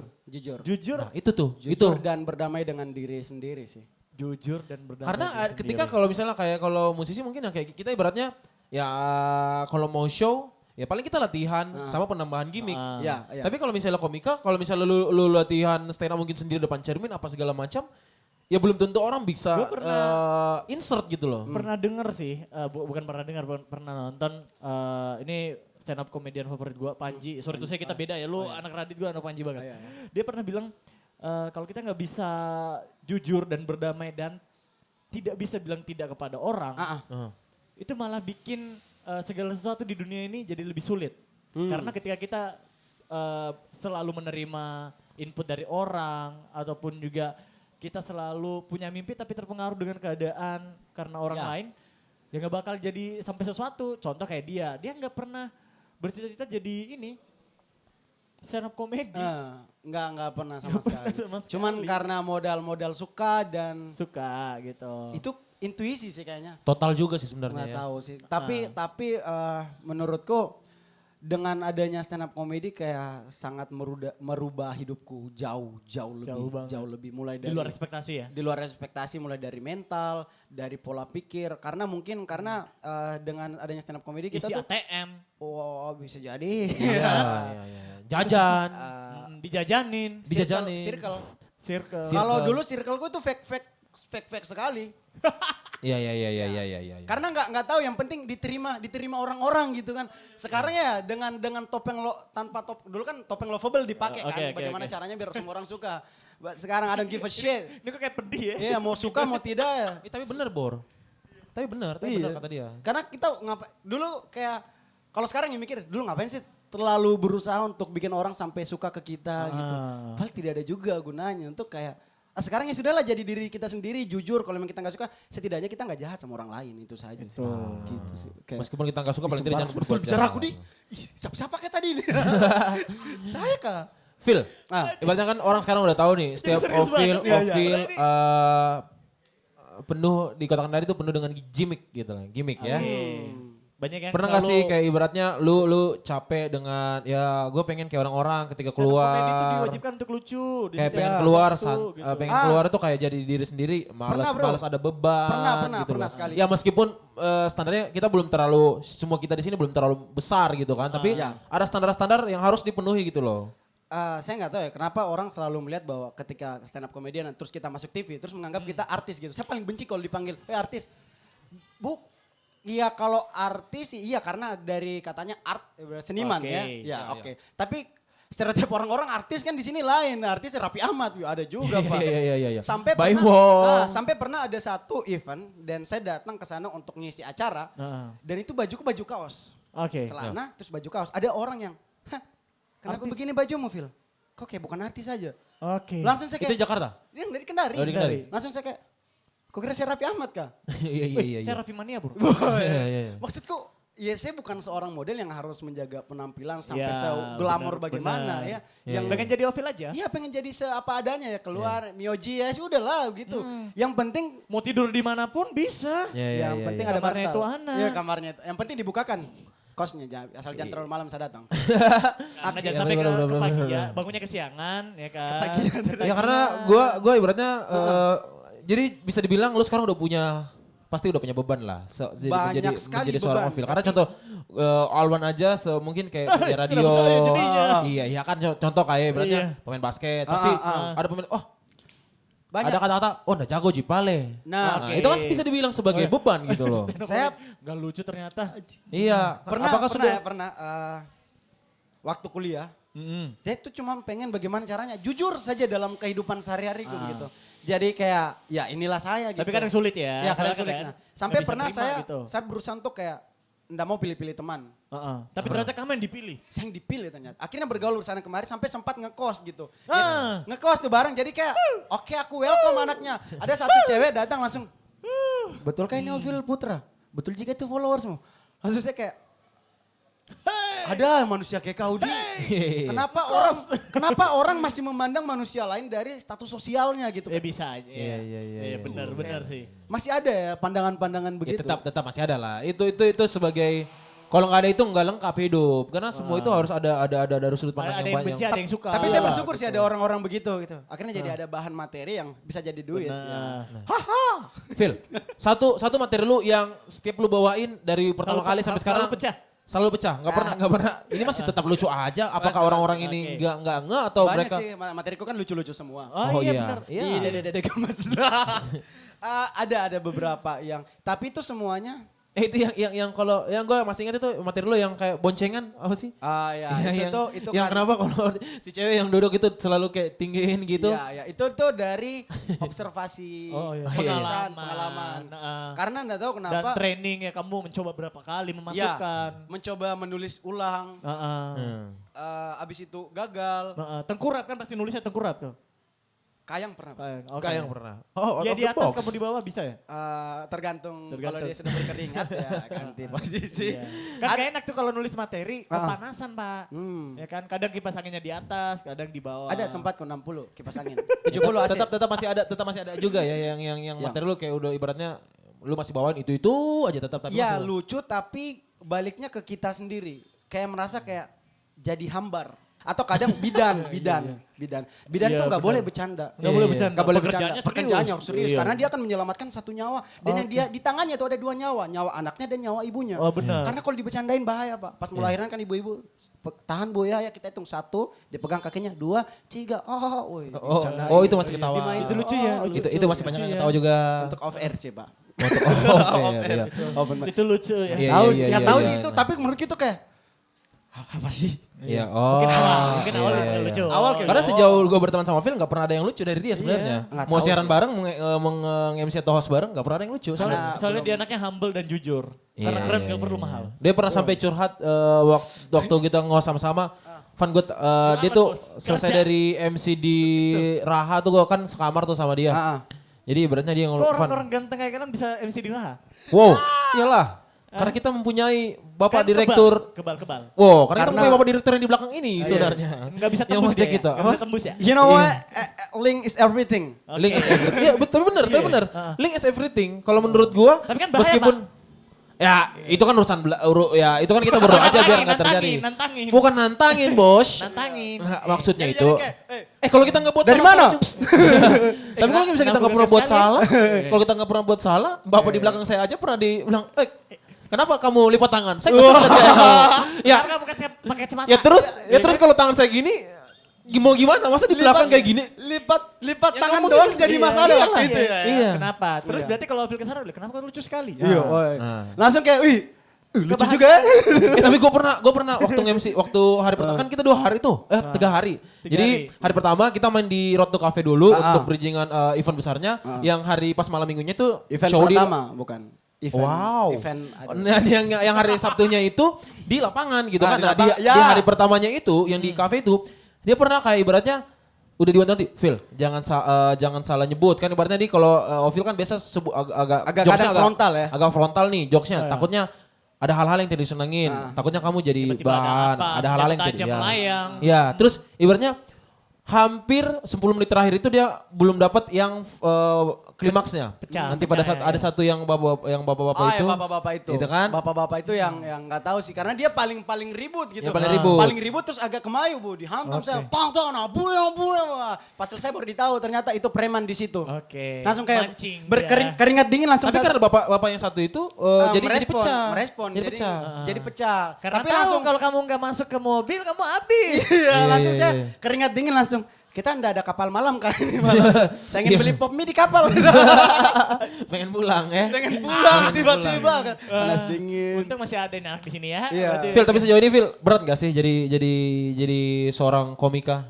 Nah, itu tuh.
Jujur dan berdamai dengan diri sendiri sih.
Jujur dan berdamai.
Karena
dengan
ketika
sendiri.
kalau misalnya kayak kalau musisi mungkin yang kayak kita ibaratnya ya kalau mau show ya paling kita latihan sama penambahan gimmick.
Ya.
Tapi kalau misalnya komika, kalau misalnya lu latihan stand up mungkin sendiri depan cermin apa segala macam, ya belum tentu orang bisa
Gua pernah-
insert gitu loh.
pernah denger sih, bukan pernah dengar, pernah nonton ini stand up komedian favorit gua Panji. Sorry tuh saya kita beda ya, lu anak Radit gua anak Panji banget. Dia pernah bilang kalau kita nggak bisa jujur dan berdamai dan tidak bisa bilang tidak kepada orang, itu malah bikin segala sesuatu di dunia ini jadi lebih sulit. Karena ketika kita selalu menerima input dari orang ataupun juga kita selalu punya mimpi tapi terpengaruh dengan keadaan karena orang lain, ya nggak bakal jadi sampai sesuatu. Contoh kayak dia nggak pernah bercita-cita jadi ini stand up comedy.
Nggak pernah sama sekali.
sama sekali.
Cuman karena modal suka dan
Suka gitu.
itu intuisi sih kayaknya.
Total juga sih sebenarnya
Nggak
ya.
tahu sih. Tapi menurutku dengan adanya stand up comedy kayak sangat merubah hidupku jauh
banget.
lebih mulai
Di
dari
luar ekspektasi ya.
di luar ekspektasi, mulai dari mental, dari pola pikir. Karena dengan adanya stand up comedy kita
Isi
tuh
ATM,
bisa jadi.
Iya. Jajan,
dijajanin,
dijajanin.
Circle.
circle.
Kalau dulu circleku itu fake sekali.
Iya.
Karena nggak tahu, yang penting diterima orang-orang gitu kan. Sekarang ya dengan topeng tanpa dulu kan topeng lovable dipakai kan.
Oke.
Bagaimana caranya biar semua orang suka. Sekarang I don't give a shit.
Ini kok kayak pedih ya.
Iya, mau suka mau tidak ya.
Tapi bener Bor. Tapi bener kata dia.
Karena kita dulu kayak kalau sekarang yang mikir, dulu ngapain sih terlalu berusaha untuk bikin orang sampai suka ke kita gitu. Padahal tidak ada juga gunanya untuk kayak sekarang ya sudahlah jadi diri kita sendiri, jujur. Kalau memang kita nggak suka, setidaknya kita nggak jahat sama orang lain, itu saja sih. Gitu sih. Kayak,
Meskipun kita nggak suka paling tidak jangan berbuat
bicara
jahat.
aku di, siapa kayak tadi ini? Saya kah?
Phil, ibaratnya kan orang sekarang udah tahu nih setiap
serius
Ovil
banget.
penuh di Kota Kendari itu penuh dengan gimmick gitu lah, gimmick ya.
Banyak yang
Pernah gak sih kayak ibaratnya lu capek dengan ya gue pengen kayak orang-orang ketika keluar.
komedi itu diwajibkan untuk lucu.
Kayak pengen
disediakan
keluar,
waktu, gitu.
pengen keluar tuh kayak jadi diri sendiri,
Pernah, bro.
males ada beban gitu
pernah
loh.
sekali.
Ya meskipun standarnya kita belum terlalu, semua kita di sini belum terlalu besar gitu kan, tapi ada standar-standar yang harus dipenuhi gitu loh.
Saya nggak tahu ya kenapa orang selalu melihat bahwa ketika stand up comedian terus kita masuk TV terus menganggap kita artis gitu. Saya paling benci kalau dipanggil artis. Iya, kalau artis sih iya karena dari katanya art seniman
Oke.
ya. Ya, oke. Tapi stereotip orang-orang artis kan di sini lain. Artis Raffi Ahmad ada juga, Pak.
Iya.
Sampai
Bye,
pernah
Wong.
sampai pernah ada satu event dan saya datang ke sana untuk ngisi acara dan itu bajuku baju kaos.
Oke.
Celana terus baju kaos. Ada orang yang, "Hah, kenapa
Artis?
begini bajumu, Phil? Kok kayak bukan artis aja?"
Oke.
Langsung saya
Itu
kayak,
di Jakarta?
yang dari Kendari.
Oh, di Kendari.
Langsung saya kayak, kok kira saya Raffi Ahmad kah?
Iya.
Saya Raffi Mania bro.
Iya.
Maksudku, ya saya bukan seorang model yang harus menjaga penampilan sampai
Ya,
seglamor
benar,
bagaimana
benar.
ya.
Iya,
Yang
Pengen jadi Ovil aja.
Iya pengen jadi seapa adanya ya, keluar Mioji ya sudah lah gitu. Yang penting
Mau tidur dimanapun bisa.
yang penting ada
Kamarnya
bantal.
itu anak.
Iya kamarnya. Yang penting dibukakan kosnya asal jangan terlalu malam saya datang.
Karena jangan sampai
bener.
ke pagi ya. Bangunnya kesiangan ya kan.
Ya karena gua ibaratnya jadi bisa dibilang lu sekarang udah punya pasti udah punya beban lah.
Banyak sekali
menjadi seorang
beban.
Ovil. Karena contoh Alwan aja mungkin kayak punya radio.
kenapa saya jadinya?
Iya kan contoh kayak berarti
Iya.
pemain basket. Pasti ada pemain
Banyak.
ada kata-kata udah jago Jipale.
Nah,
Itu kan bisa dibilang sebagai beban gitu loh.
saya
Gak lucu ternyata.
Iya. Apakah sudah
pernah waktu kuliah. Saya tuh cuma pengen bagaimana caranya jujur saja dalam kehidupan sehari-hari gitu. Jadi kayak ya inilah saya gitu.
Tapi kadang sulit ya.
Ya kadang
Soalnya
sulit.
kan
Nah, sampai
nggak bisa
pernah
terima gitu.
saya berusaha untuk kayak nggak mau pilih-pilih teman.
Tapi ternyata kamu yang dipilih.
Saya yang dipilih ternyata. Akhirnya bergaul sana kemari sampai sempat ngekos gitu.
Ah.
Ngekos tuh bareng jadi kayak oke aku welcome anaknya. Ada satu cewek datang langsung. Betulkah ini Ovil Putra? Betul juga itu followersmu. Langsung saya kayak ada manusia kayak kau di. Kenapa orang masih memandang manusia lain dari status sosialnya gitu?
Bisa aja.
Iya.
Benar sih.
Masih ada ya pandangan-pandangan
Ya,
begitu.
tetap masih ada lah. Itu sebagai kalau nggak ada itu nggak lengkap hidup. Karena semua itu harus ada sudut pandang
Ada
yang
yang
banyak.
benci, ada yang suka.
Tapi saya bersyukur sih ada orang-orang begitu gitu. Akhirnya jadi ada bahan materi yang bisa jadi duit.
Nah.
Phil, satu materi lu yang setiap lu bawain dari pertama kali sampai sekarang
Selalu pecah.
selalu pecah, nggak pernah. Ini masih tetap lucu aja. Apakah orang-orang ini nggak atau
Banyak
mereka?
sih materiku kan lucu-lucu semua.
Oh, iya benar.
Iya.
Di Dede Gemes. Ada beberapa yang tapi itu semuanya
Itu yang kalau yang gue masih ingat itu materi lu yang kayak boncengan apa sih?
ya itu
yang
kan
kenapa kalau si cewek yang duduk itu selalu kayak tinggiin gitu?
ya itu tuh dari observasi
Oh, iya.
pengalaman.
Nah,
Karena enggak tahu
dan
kenapa
training ya kamu mencoba berapa kali memasukkan.
mencoba menulis ulang abis itu gagal.
Tengkurap kan pasti nulisnya tengkurap tuh.
Kayang pernah.
Kayak yang pernah. Oh,
Ya
out of
di
the
atas
box.
kamu di bawah bisa ya?
Tergantung kalau
Tergantung.
dia sudah berkeringat ya ganti posisi.
Iya. Kan gak enak tuh kalau nulis materi kepanasan Pak.
Hmm.
Ya kan kadang kipas anginnya di atas, kadang di bawah.
Ada tempatku 60 kipas angin. 70 AC.
Tetap masih ada juga ya yang materi lu kayak udah ibaratnya lu masih bawain itu aja tetap tapi
Ya
masih-
lucu tapi baliknya ke kita sendiri. Kayak merasa kayak jadi hambar. Atau kadang bidan
Iya,
tuh nggak
benar.
boleh bercanda.
Nggak boleh bercanda.
Nggak boleh
Pekerjaannya
bercanda. Pekerjaannya harus serius.
Iya.
Karena dia akan menyelamatkan satu nyawa. Dan yang dia di tangannya tuh ada 2 nyawa. Nyawa anaknya dan nyawa ibunya.
Oh benar.
Karena kalau dibercandain bahaya Pak. Pas melahirkan kan ibu-ibu tahan bu ya kita hitung 1, dipegang kakinya 2, 3. Woi, dibercandain.
Oh, itu masih ketawa.
Dimain.
Itu lucu ya, lucu.
Itu masih banyak yang ketawa juga.
Untuk off air sih Pak.
Iya.
Itu lucu ya.
Iya,
Tahu
iya,
nggak
iya,
tahu
iya,
sih itu
iya.
tapi menurut itu kayak apa sih?
Iya,
Mungkin awal
iya, iya.
lucu.
Awal kayak
Karena sejauh gue berteman sama Phil gak pernah ada yang lucu dari dia sebenarnya.
Nggak
Mau
tahu
siaran
sih.
bareng, meng-MC atau host bareng gak pernah ada yang lucu.
Soalnya dia anaknya humble dan jujur. Karena
Iya,
keren
iya,
gak perlu
iya.
mahal.
Dia pernah sampai curhat waktu kita ngos sama-sama. Van gue dia tuh
bos?
selesai
Kerja.
dari MC di Raha tuh gue kan sekamar tuh sama dia. Jadi ibaratnya dia
Kok
Van,
orang-orang ganteng kayak kan bisa MC di Raha?
wow, iyalah. Karena kita mempunyai bapak
Kan
direktur.
Kebal.
Wow, karena kita
Karena-
mempunyai bapak direktur yang di belakang ini sebenarnya.
Nggak bisa
Yang
tembus
ngecek
dia
kita.
ya? Nggak bisa tembus ya?
You know what? Link is everything.
Link is everything. Iya betul tapi benar. Link is everything. Kalau menurut gua
Tapi kan bahaya,
meskipun ya itu kan urusan ya itu kan kita berdoa aja biar nggak terjadi.
Nantangin.
Bukan nantangin bos.
Nantangin.
Nah, maksudnya
Jadi
itu.
kayak,
Kalau kita nggak buat
Dari
salah,
mana?
Cups. Tapi kalau bisa kita nggak pernah buat salah. Kalau kita nggak pernah buat salah, bapak di belakang saya aja pernah dibilang, kenapa kamu lipat tangan? Saya nggak suka kayak kamu. Ya,
Karena bukan saya pakai kacamata.
ya terus kalau tangan saya gini, mau gimana? Masa di belakang kayak gini?
Lipat
Ya,
tangan
kamu
doang
tuh-
jadi
iya,
masalah
iya,
waktu itu ya.
Iya.
Kenapa? Terus berarti kalau Phil kesana bilang, kenapa kau lucu sekali?
Iya, langsung kayak, wih, lucu
Kebahagiaan.
juga ya.
Tapi gue pernah waktu MC waktu hari pertama kan kita 2 hari tuh, 3 hari. Jadi hari pertama kita main di Road to Cafe dulu untuk bridgingan event besarnya. Yang hari pas malam minggunya tuh
Event
show di
pertama bukan. Event
Nah, yang hari Sabtunya itu di lapangan gitu kan. Nah, di
ya.
hari pertamanya itu yang di cafe itu dia pernah kayak ibaratnya udah diwanti, Phil, jangan salah nyebut kan ibaratnya di kalau Phil kan biasa
Agak
jokesnya
kadang frontal ya.
Agak frontal nih jokesnya. Takutnya ada hal-hal yang tidak disenengin. Takutnya kamu jadi
Tiba-tiba ada
bahan,
apa,
ada hal-hal yang
senjata
tidak.
tajam melayang.
Ya, terus ibaratnya hampir 10 menit terakhir itu dia belum dapat yang klimaksnya.
Pecah,
Nanti pada
pecah,
saat
ya,
ada
ya.
satu yang bapak-bapak
Ah,
itu.
ya bapak-bapak itu.
Itu kan?
Bapak-bapak itu yang nggak tahu sih karena dia paling ribut gitu.
Yang paling ribut.
Paling ribut terus agak kemayu Bu, dihantam saya. Pang tong nah buyang. Pas selesai baru ditahu ternyata itu preman di situ.
Oke.
Langsung kayak
Mancing
keringat dingin langsung
Tapi karena bapak yang satu itu jadi pecah.
merespon.
Jadi pecah.
Jadi pecah.
Karena
Tapi
tahu
langsung
kalau kamu nggak masuk ke mobil kamu habis.
iya, langsung
iya,
saya
iya.
keringat dingin langsung. Kita ndak ada kapal malam kali ini malam. Saya ingin beli pop mie di kapal.
Pengen pulang ya.
Pengen pulang tiba-tiba kan. Panas dingin.
Untung masih ada yang anak di sini ya.
Iya.
Berarti-
Phil, tapi sejauh ini Phil berat gak sih jadi seorang komika?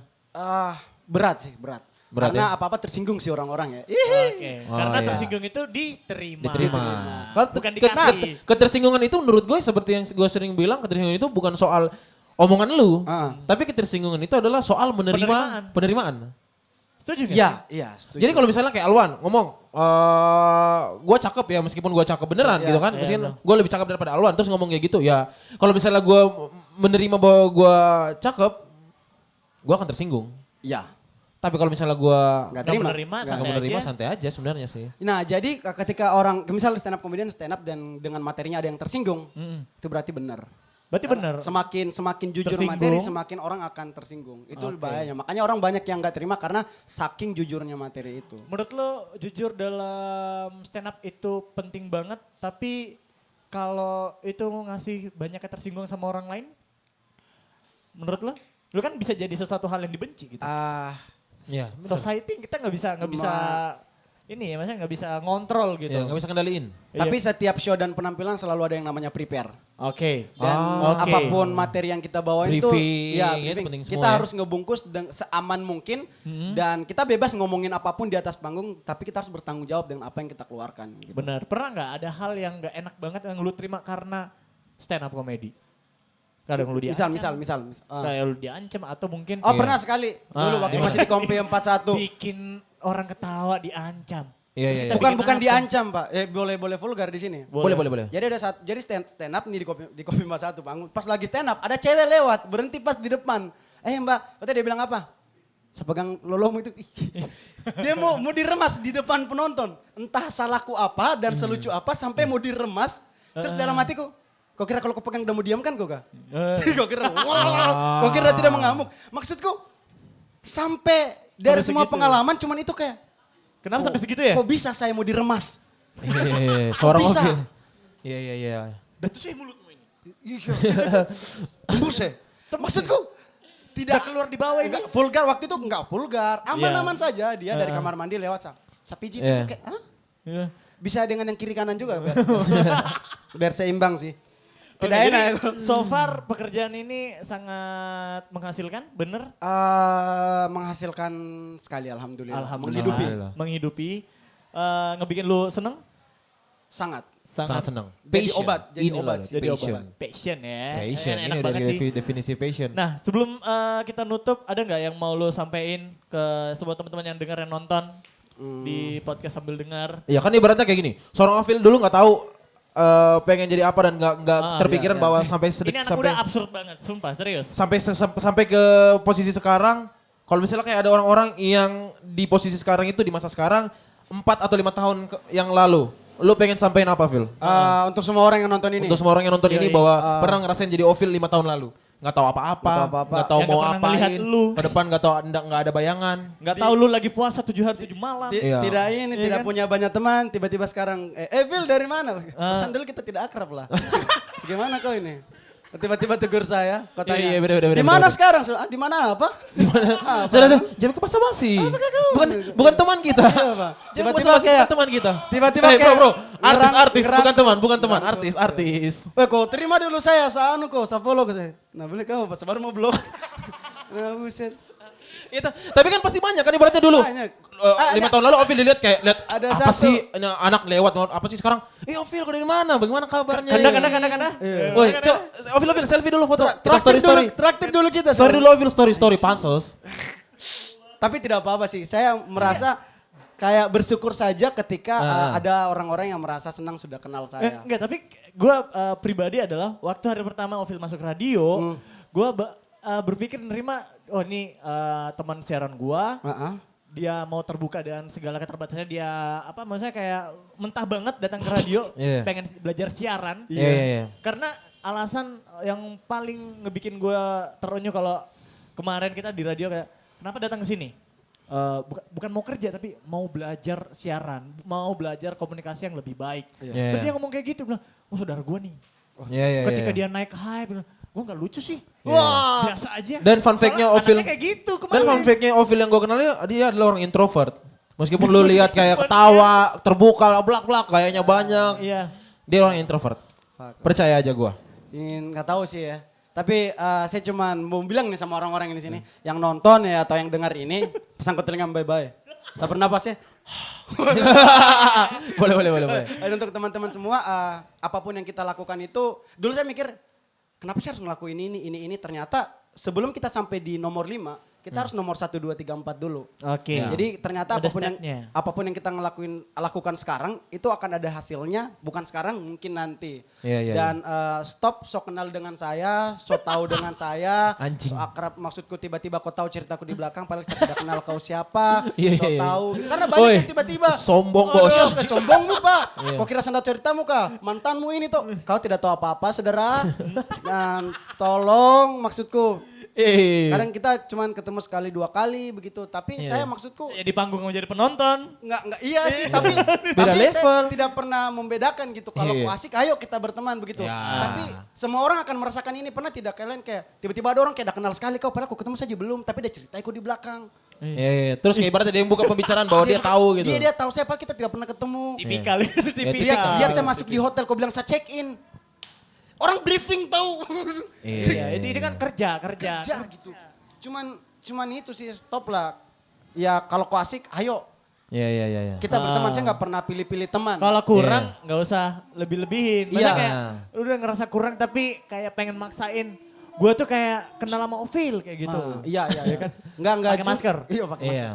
Berat sih, berat.
Berat
Karena
ya?
apa-apa tersinggung sih orang-orang ya.
Oke.
Oh,
Karena
iya.
tersinggung itu diterima.
Diterima.
Bukan dikasih.
Ketersinggungan itu menurut gue seperti yang gue sering bilang, ketersinggungan itu bukan soal omongan lu, tapi ketersinggungan itu adalah soal penerimaan.
Setuju nggak?
Iya, setuju.
Jadi kalau misalnya kayak Alwan ngomong, gue cakep ya meskipun gue cakep beneran
Iya,
gitu kan,
iya,
meskipun
no.
gue lebih cakep daripada Alwan, terus ngomong kayak gitu ya. Kalau misalnya gue menerima bahwa gue cakep, gue akan tersinggung.
Iya.
Tapi kalau misalnya gue
Nggak
Nggak
terima.
menerima,
nggak
santai
menerima,
aja.
santai aja sebenarnya sih.
Nah jadi ketika orang, misalnya stand up comedian stand up dan dengan materinya ada yang tersinggung, itu berarti benar.
Berarti benar.
Semakin jujur
Tersinggung.
materi, semakin orang akan tersinggung. Itu bahayanya. Makanya orang banyak yang nggak terima karena saking jujurnya materi itu.
Menurut lo jujur dalam stand up itu penting banget, tapi kalau itu ngasih banyak ketersinggungan sama orang lain, menurut lo kan bisa jadi sesuatu hal yang dibenci gitu.
Iya.
Society kita nggak bisa ini ya, maksudnya nggak bisa ngontrol gitu.
Ya, nggak bisa kendaliin.
Iya.
Tapi setiap show dan penampilan selalu ada yang namanya prepare.
Oke.
Dan
Oke.
apapun materi yang kita bawain itu,
Briefing,
ya,
itu
briefing.
penting
Kita
semua ya.
harus ngebungkus seaman mungkin dan kita bebas ngomongin apapun di atas panggung, tapi kita harus bertanggung jawab dengan apa yang kita keluarkan. Gitu.
Benar. Pernah nggak ada hal yang nggak enak banget yang lu terima karena stand up comedy? Kadang lu diancam.
Misal.
Kayak lu diancam atau mungkin
Oh pernah sekali dulu waktu
iya.
masih di Kompi 41.
bikin orang ketawa diancam.
Iya, iya, iya.
Kita
Bukan
bikin apa?
diancam Pak, boleh vulgar di sini.
Boleh.
Jadi ada stand up nih di Kompi 41 panggung. Pas lagi stand up ada cewek lewat berhenti pas di depan. Mbak, katanya dia bilang apa? Sepegang lolomu itu. Dia mau diremas di depan penonton. Entah salahku apa dan selucu apa sampai mau diremas. Terus dalam hatiku, kau kira kalau kau pegang udah mau diam kan kau kah? Kau kira, kau kira tidak mengamuk. Maksudku sampai dari
Sampai
semua
segitu.
pengalaman cuman itu kayak,
Kenapa sampai segitu ya?
kok bisa saya mau diremas?
Iya, seorang
bisa?
Ovi. Iya.
Dan tuh saya mulutmu ini.
Tembus ya? Maksudku tidak
Keluar di bawah ini.
enggak vulgar waktu itu enggak vulgar, aman-aman
Iya.
saja dia dari kamar mandi lewat sapijit
Iya.
itu kayak, hah?
Iya.
Bisa dengan yang kiri kanan juga biar seimbang sih.
Oke,
Tidak enak ya.
jadi so far pekerjaan ini sangat menghasilkan, bener?
Menghasilkan sekali alhamdulillah.
Alhamdulillah.
Menghidupi.
Menghidupi. Ngebikin lu seneng?
Sangat.
Sangat senang.
Jadi obat, jadi
Ini
obat.
loh,
Jadi
passion.
obat. Passion ya.
Passion,
Enak
ini udah
banget sih.
definisi passion.
Nah sebelum kita nutup, ada nggak yang mau lu sampein ke semua teman-teman yang dengar yang nonton di podcast sambil dengar?
Ya kan ibaratnya kayak gini, seorang Afil dulu nggak tahu pengen jadi apa dan nggak terpikiran
iya.
bahwa sampai
Ini anak muda absurd banget, sumpah serius.
sampai ke posisi sekarang. Kalau misalnya kayak ada orang-orang yang di posisi sekarang itu di masa sekarang 4 atau 5 tahun yang lalu, lu pengen sampein apa, Phil?
Untuk semua orang yang nonton ini.
Untuk semua orang yang nonton ini
Yoi.
bahwa pernah ngerasain jadi Ovil 5 tahun lalu. Nggak tahu apa-apa,
Nggak tahu apa-apa.
nggak tahu
Yang
mau
nggak pernah ngelihat
apain,
lu.
ke depan nggak tahu nggak ada bayangan.
Nggak tahu lu lagi puasa 7 hari 7 malam.
Iya.
Tidak ini,
Iya
tidak
kan?
punya banyak teman, tiba-tiba sekarang, Phil dari mana? Pesan dulu kita tidak akrab lah. Gimana kau ini? Tiba-tiba tegur saya, kau tanya,
Iya, bener,
di mana
bener.
sekarang? Di mana apa?
Sudah tuh, jangan ke basa-basi. Bukan teman kita.
Apa?
Jangan ke
Tiba-tiba
basa-basi,
kayak,
bukan teman kita.
tiba-tiba
Eh,
kayak
bro, artis,
gerang-
bukan teman, artis.
kau terima dulu saya, saya follow ke saya. Nah boleh kau, pas baru mau blok. Nah buset.
Itu, tapi kan pasti banyak kan ibaratnya dulu.
Banyak.
5 tahun lalu Ovil dilihat kayak lihat
Ada
apa
satu.
sih anak lewat apa sih sekarang? Ovil kau dari mana? Bagaimana kabarnya?
Kena.
Woi, cok, Ovil selfie dulu foto. Kita
Traktir dulu kita.
Story dulu Ovil story pansos.
Tapi tidak apa-apa sih, saya merasa kayak bersyukur saja ketika ada orang-orang yang merasa senang sudah kenal saya.
Enggak, tapi gue pribadi adalah waktu hari pertama Ovil masuk radio, gue berpikir nerima, oh ini teman siaran gue. dia mau terbuka dengan segala keterbatasannya, dia apa maksudnya kayak mentah banget datang ke radio,
Iya.
pengen belajar siaran.
Iya.
Karena alasan yang paling ngebikin gue terenyuh kalau kemarin kita di radio kayak, kenapa datang ke sini? Bukan mau kerja tapi mau belajar siaran, mau belajar komunikasi yang lebih baik.
Iya.
Terus dia ngomong kayak gitu, bilang, oh saudara gue nih.
Iya.
Ketika dia naik hype, gue gak lucu sih.
Wah.
Biasa aja.
Dan fun fact-nya
Soalnya
Ovil,
anaknya kayak gitu
dan
kemarin.
fun fact-nya Ovil yang gue kenalnya dia adalah orang introvert. Meskipun lu lihat kayak ketawa, terbuka, blak-blak, kayaknya banyak.
Iya.
Dia orang introvert. Percaya aja gue.
Nggak tahu sih ya. Tapi saya cuman mau bilang nih sama orang-orang yang di sini, yang nonton ya atau yang dengar ini, pesan ke telinga bye-bye. Sabar napasnya.
boleh.
Dan untuk teman-teman semua, apapun yang kita lakukan itu, dulu saya mikir, kenapa sih harus ngelakuin ini, ternyata sebelum kita sampai di nomor 5, kita harus nomor 1, 2, 3, 4 dulu.
Oke.
Jadi ternyata
Ada
apapun
stepnya.
apapun yang kita lakukan sekarang, itu akan ada hasilnya, bukan sekarang mungkin nanti.
Iya.
Dan stop sok kenal dengan saya, sok tahu dengan saya,
Anjing.
sok akrab maksudku tiba-tiba kau tahu ceritaku di belakang, padahal saya tidak kenal kau siapa,
Iya,
sok
iya.
tahu. Karena banyak
Oi,
yang tiba-tiba.
sombong, Bos.
Aduh, sombong lu Pak.
Iya.
Kau kira senda ceritamu kah? Mantanmu ini tuh. Kau tidak tahu apa-apa saudara. Dan tolong maksudku. Kadang kita cuman ketemu sekali 2 kali begitu. Tapi
Iya.
saya maksudku
Ya di panggung mau jadi penonton.
nggak iya sih tapi
Beda
tapi
level.
saya tidak pernah membedakan gitu kalau
Iya.
asik ayo kita berteman begitu
Ya.
tapi semua orang akan merasakan ini. Pernah tidak kalian kayak tiba-tiba ada orang kayak udah kenal sekali kau padahal aku ketemu saja belum tapi dia cerita aku di belakang
Iya. Terus kayak ibaratnya dia yang buka pembicaraan bahwa dia tahu gitu.
dia tahu saya padahal kita tidak pernah ketemu
Tipikal itu
Ya,
tipikal.
lihat saya masuk di hotel kau bilang saya check in orang briefing tahu
Iya, itu kan kerja.
kerja gitu cuman itu sih stop lah ya kalau kau asik ayo
Iya.
kita berteman saya nggak pernah pilih-pilih teman.
Kalau kurang nggak usah lebih-lebihin. Maksudnya
Iya.
kayak lu udah ngerasa kurang tapi kayak pengen maksain. Gue tuh kayak kenal sama Ovil kayak gitu.
Iya kan. Enggak.
Pakai masker.
Iya pakai masker.
Iya.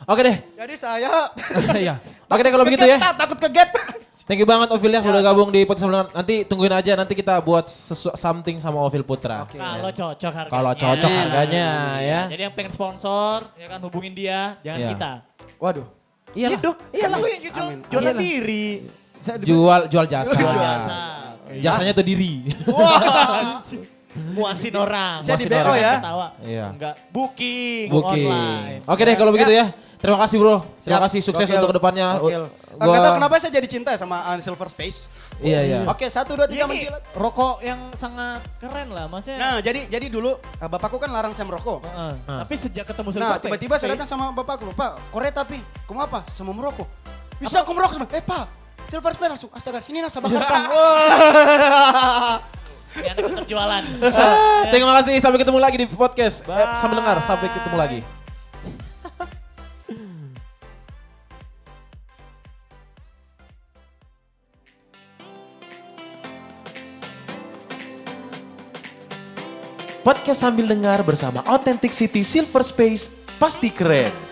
Oke deh.
Jadi saya
Iya. Oke deh kalau begitu ya.
takut ke gap.
Thank you banget Ovil ya udah gabung di podcast Sambil Dengar. Nanti tungguin aja nanti kita buat something sama Ovil Putra.
Oke.
Kalau cocok harganya.
Kalau cocok harganya ya.
Jadi yang pengen sponsor, ya kan hubungin dia, jangan
Iya.
kita.
Waduh.
Iyalah.
Iyalah lu yang jual,
Amin.
jualan
Iyalah.
diri.
Jual jasa.
Jasa.
Jasanya tuh diri.
Muasin orang.
Saya di
Muasin
BO
orang.
ya.
Ketawa.
Iya.
Enggak. Booking.
Booking.
Online.
Oke deh kalau begitu ya. Terima kasih bro. Terima
Siap.
kasih sukses
Gokil.
untuk kedepannya.
Gokil. Nggak tahu kenapa saya jadi cinta sama Silver Space.
Iya.
Oke 1, 2, 3
Ini
mencilat.
rokok yang sangat keren lah, maksudnya.
Nah jadi dulu bapakku kan larang saya merokok.
Tapi sejak ketemu
Nah
Silver
tiba-tiba saya
Space,
datang sama bapakku. Pak Korea tapi kamu apa? Sama merokok. Bisa aku merokok sama. Pak Silver Space langsung astaga sini nasa bakarkan. Wah.
ini anak tetap jualan.
Terima kasih. Sampai ketemu lagi di podcast. Sambil dengar. Sampai ketemu lagi.
Podcast Sambil Dengar bersama Authentic City Silver Space pasti keren.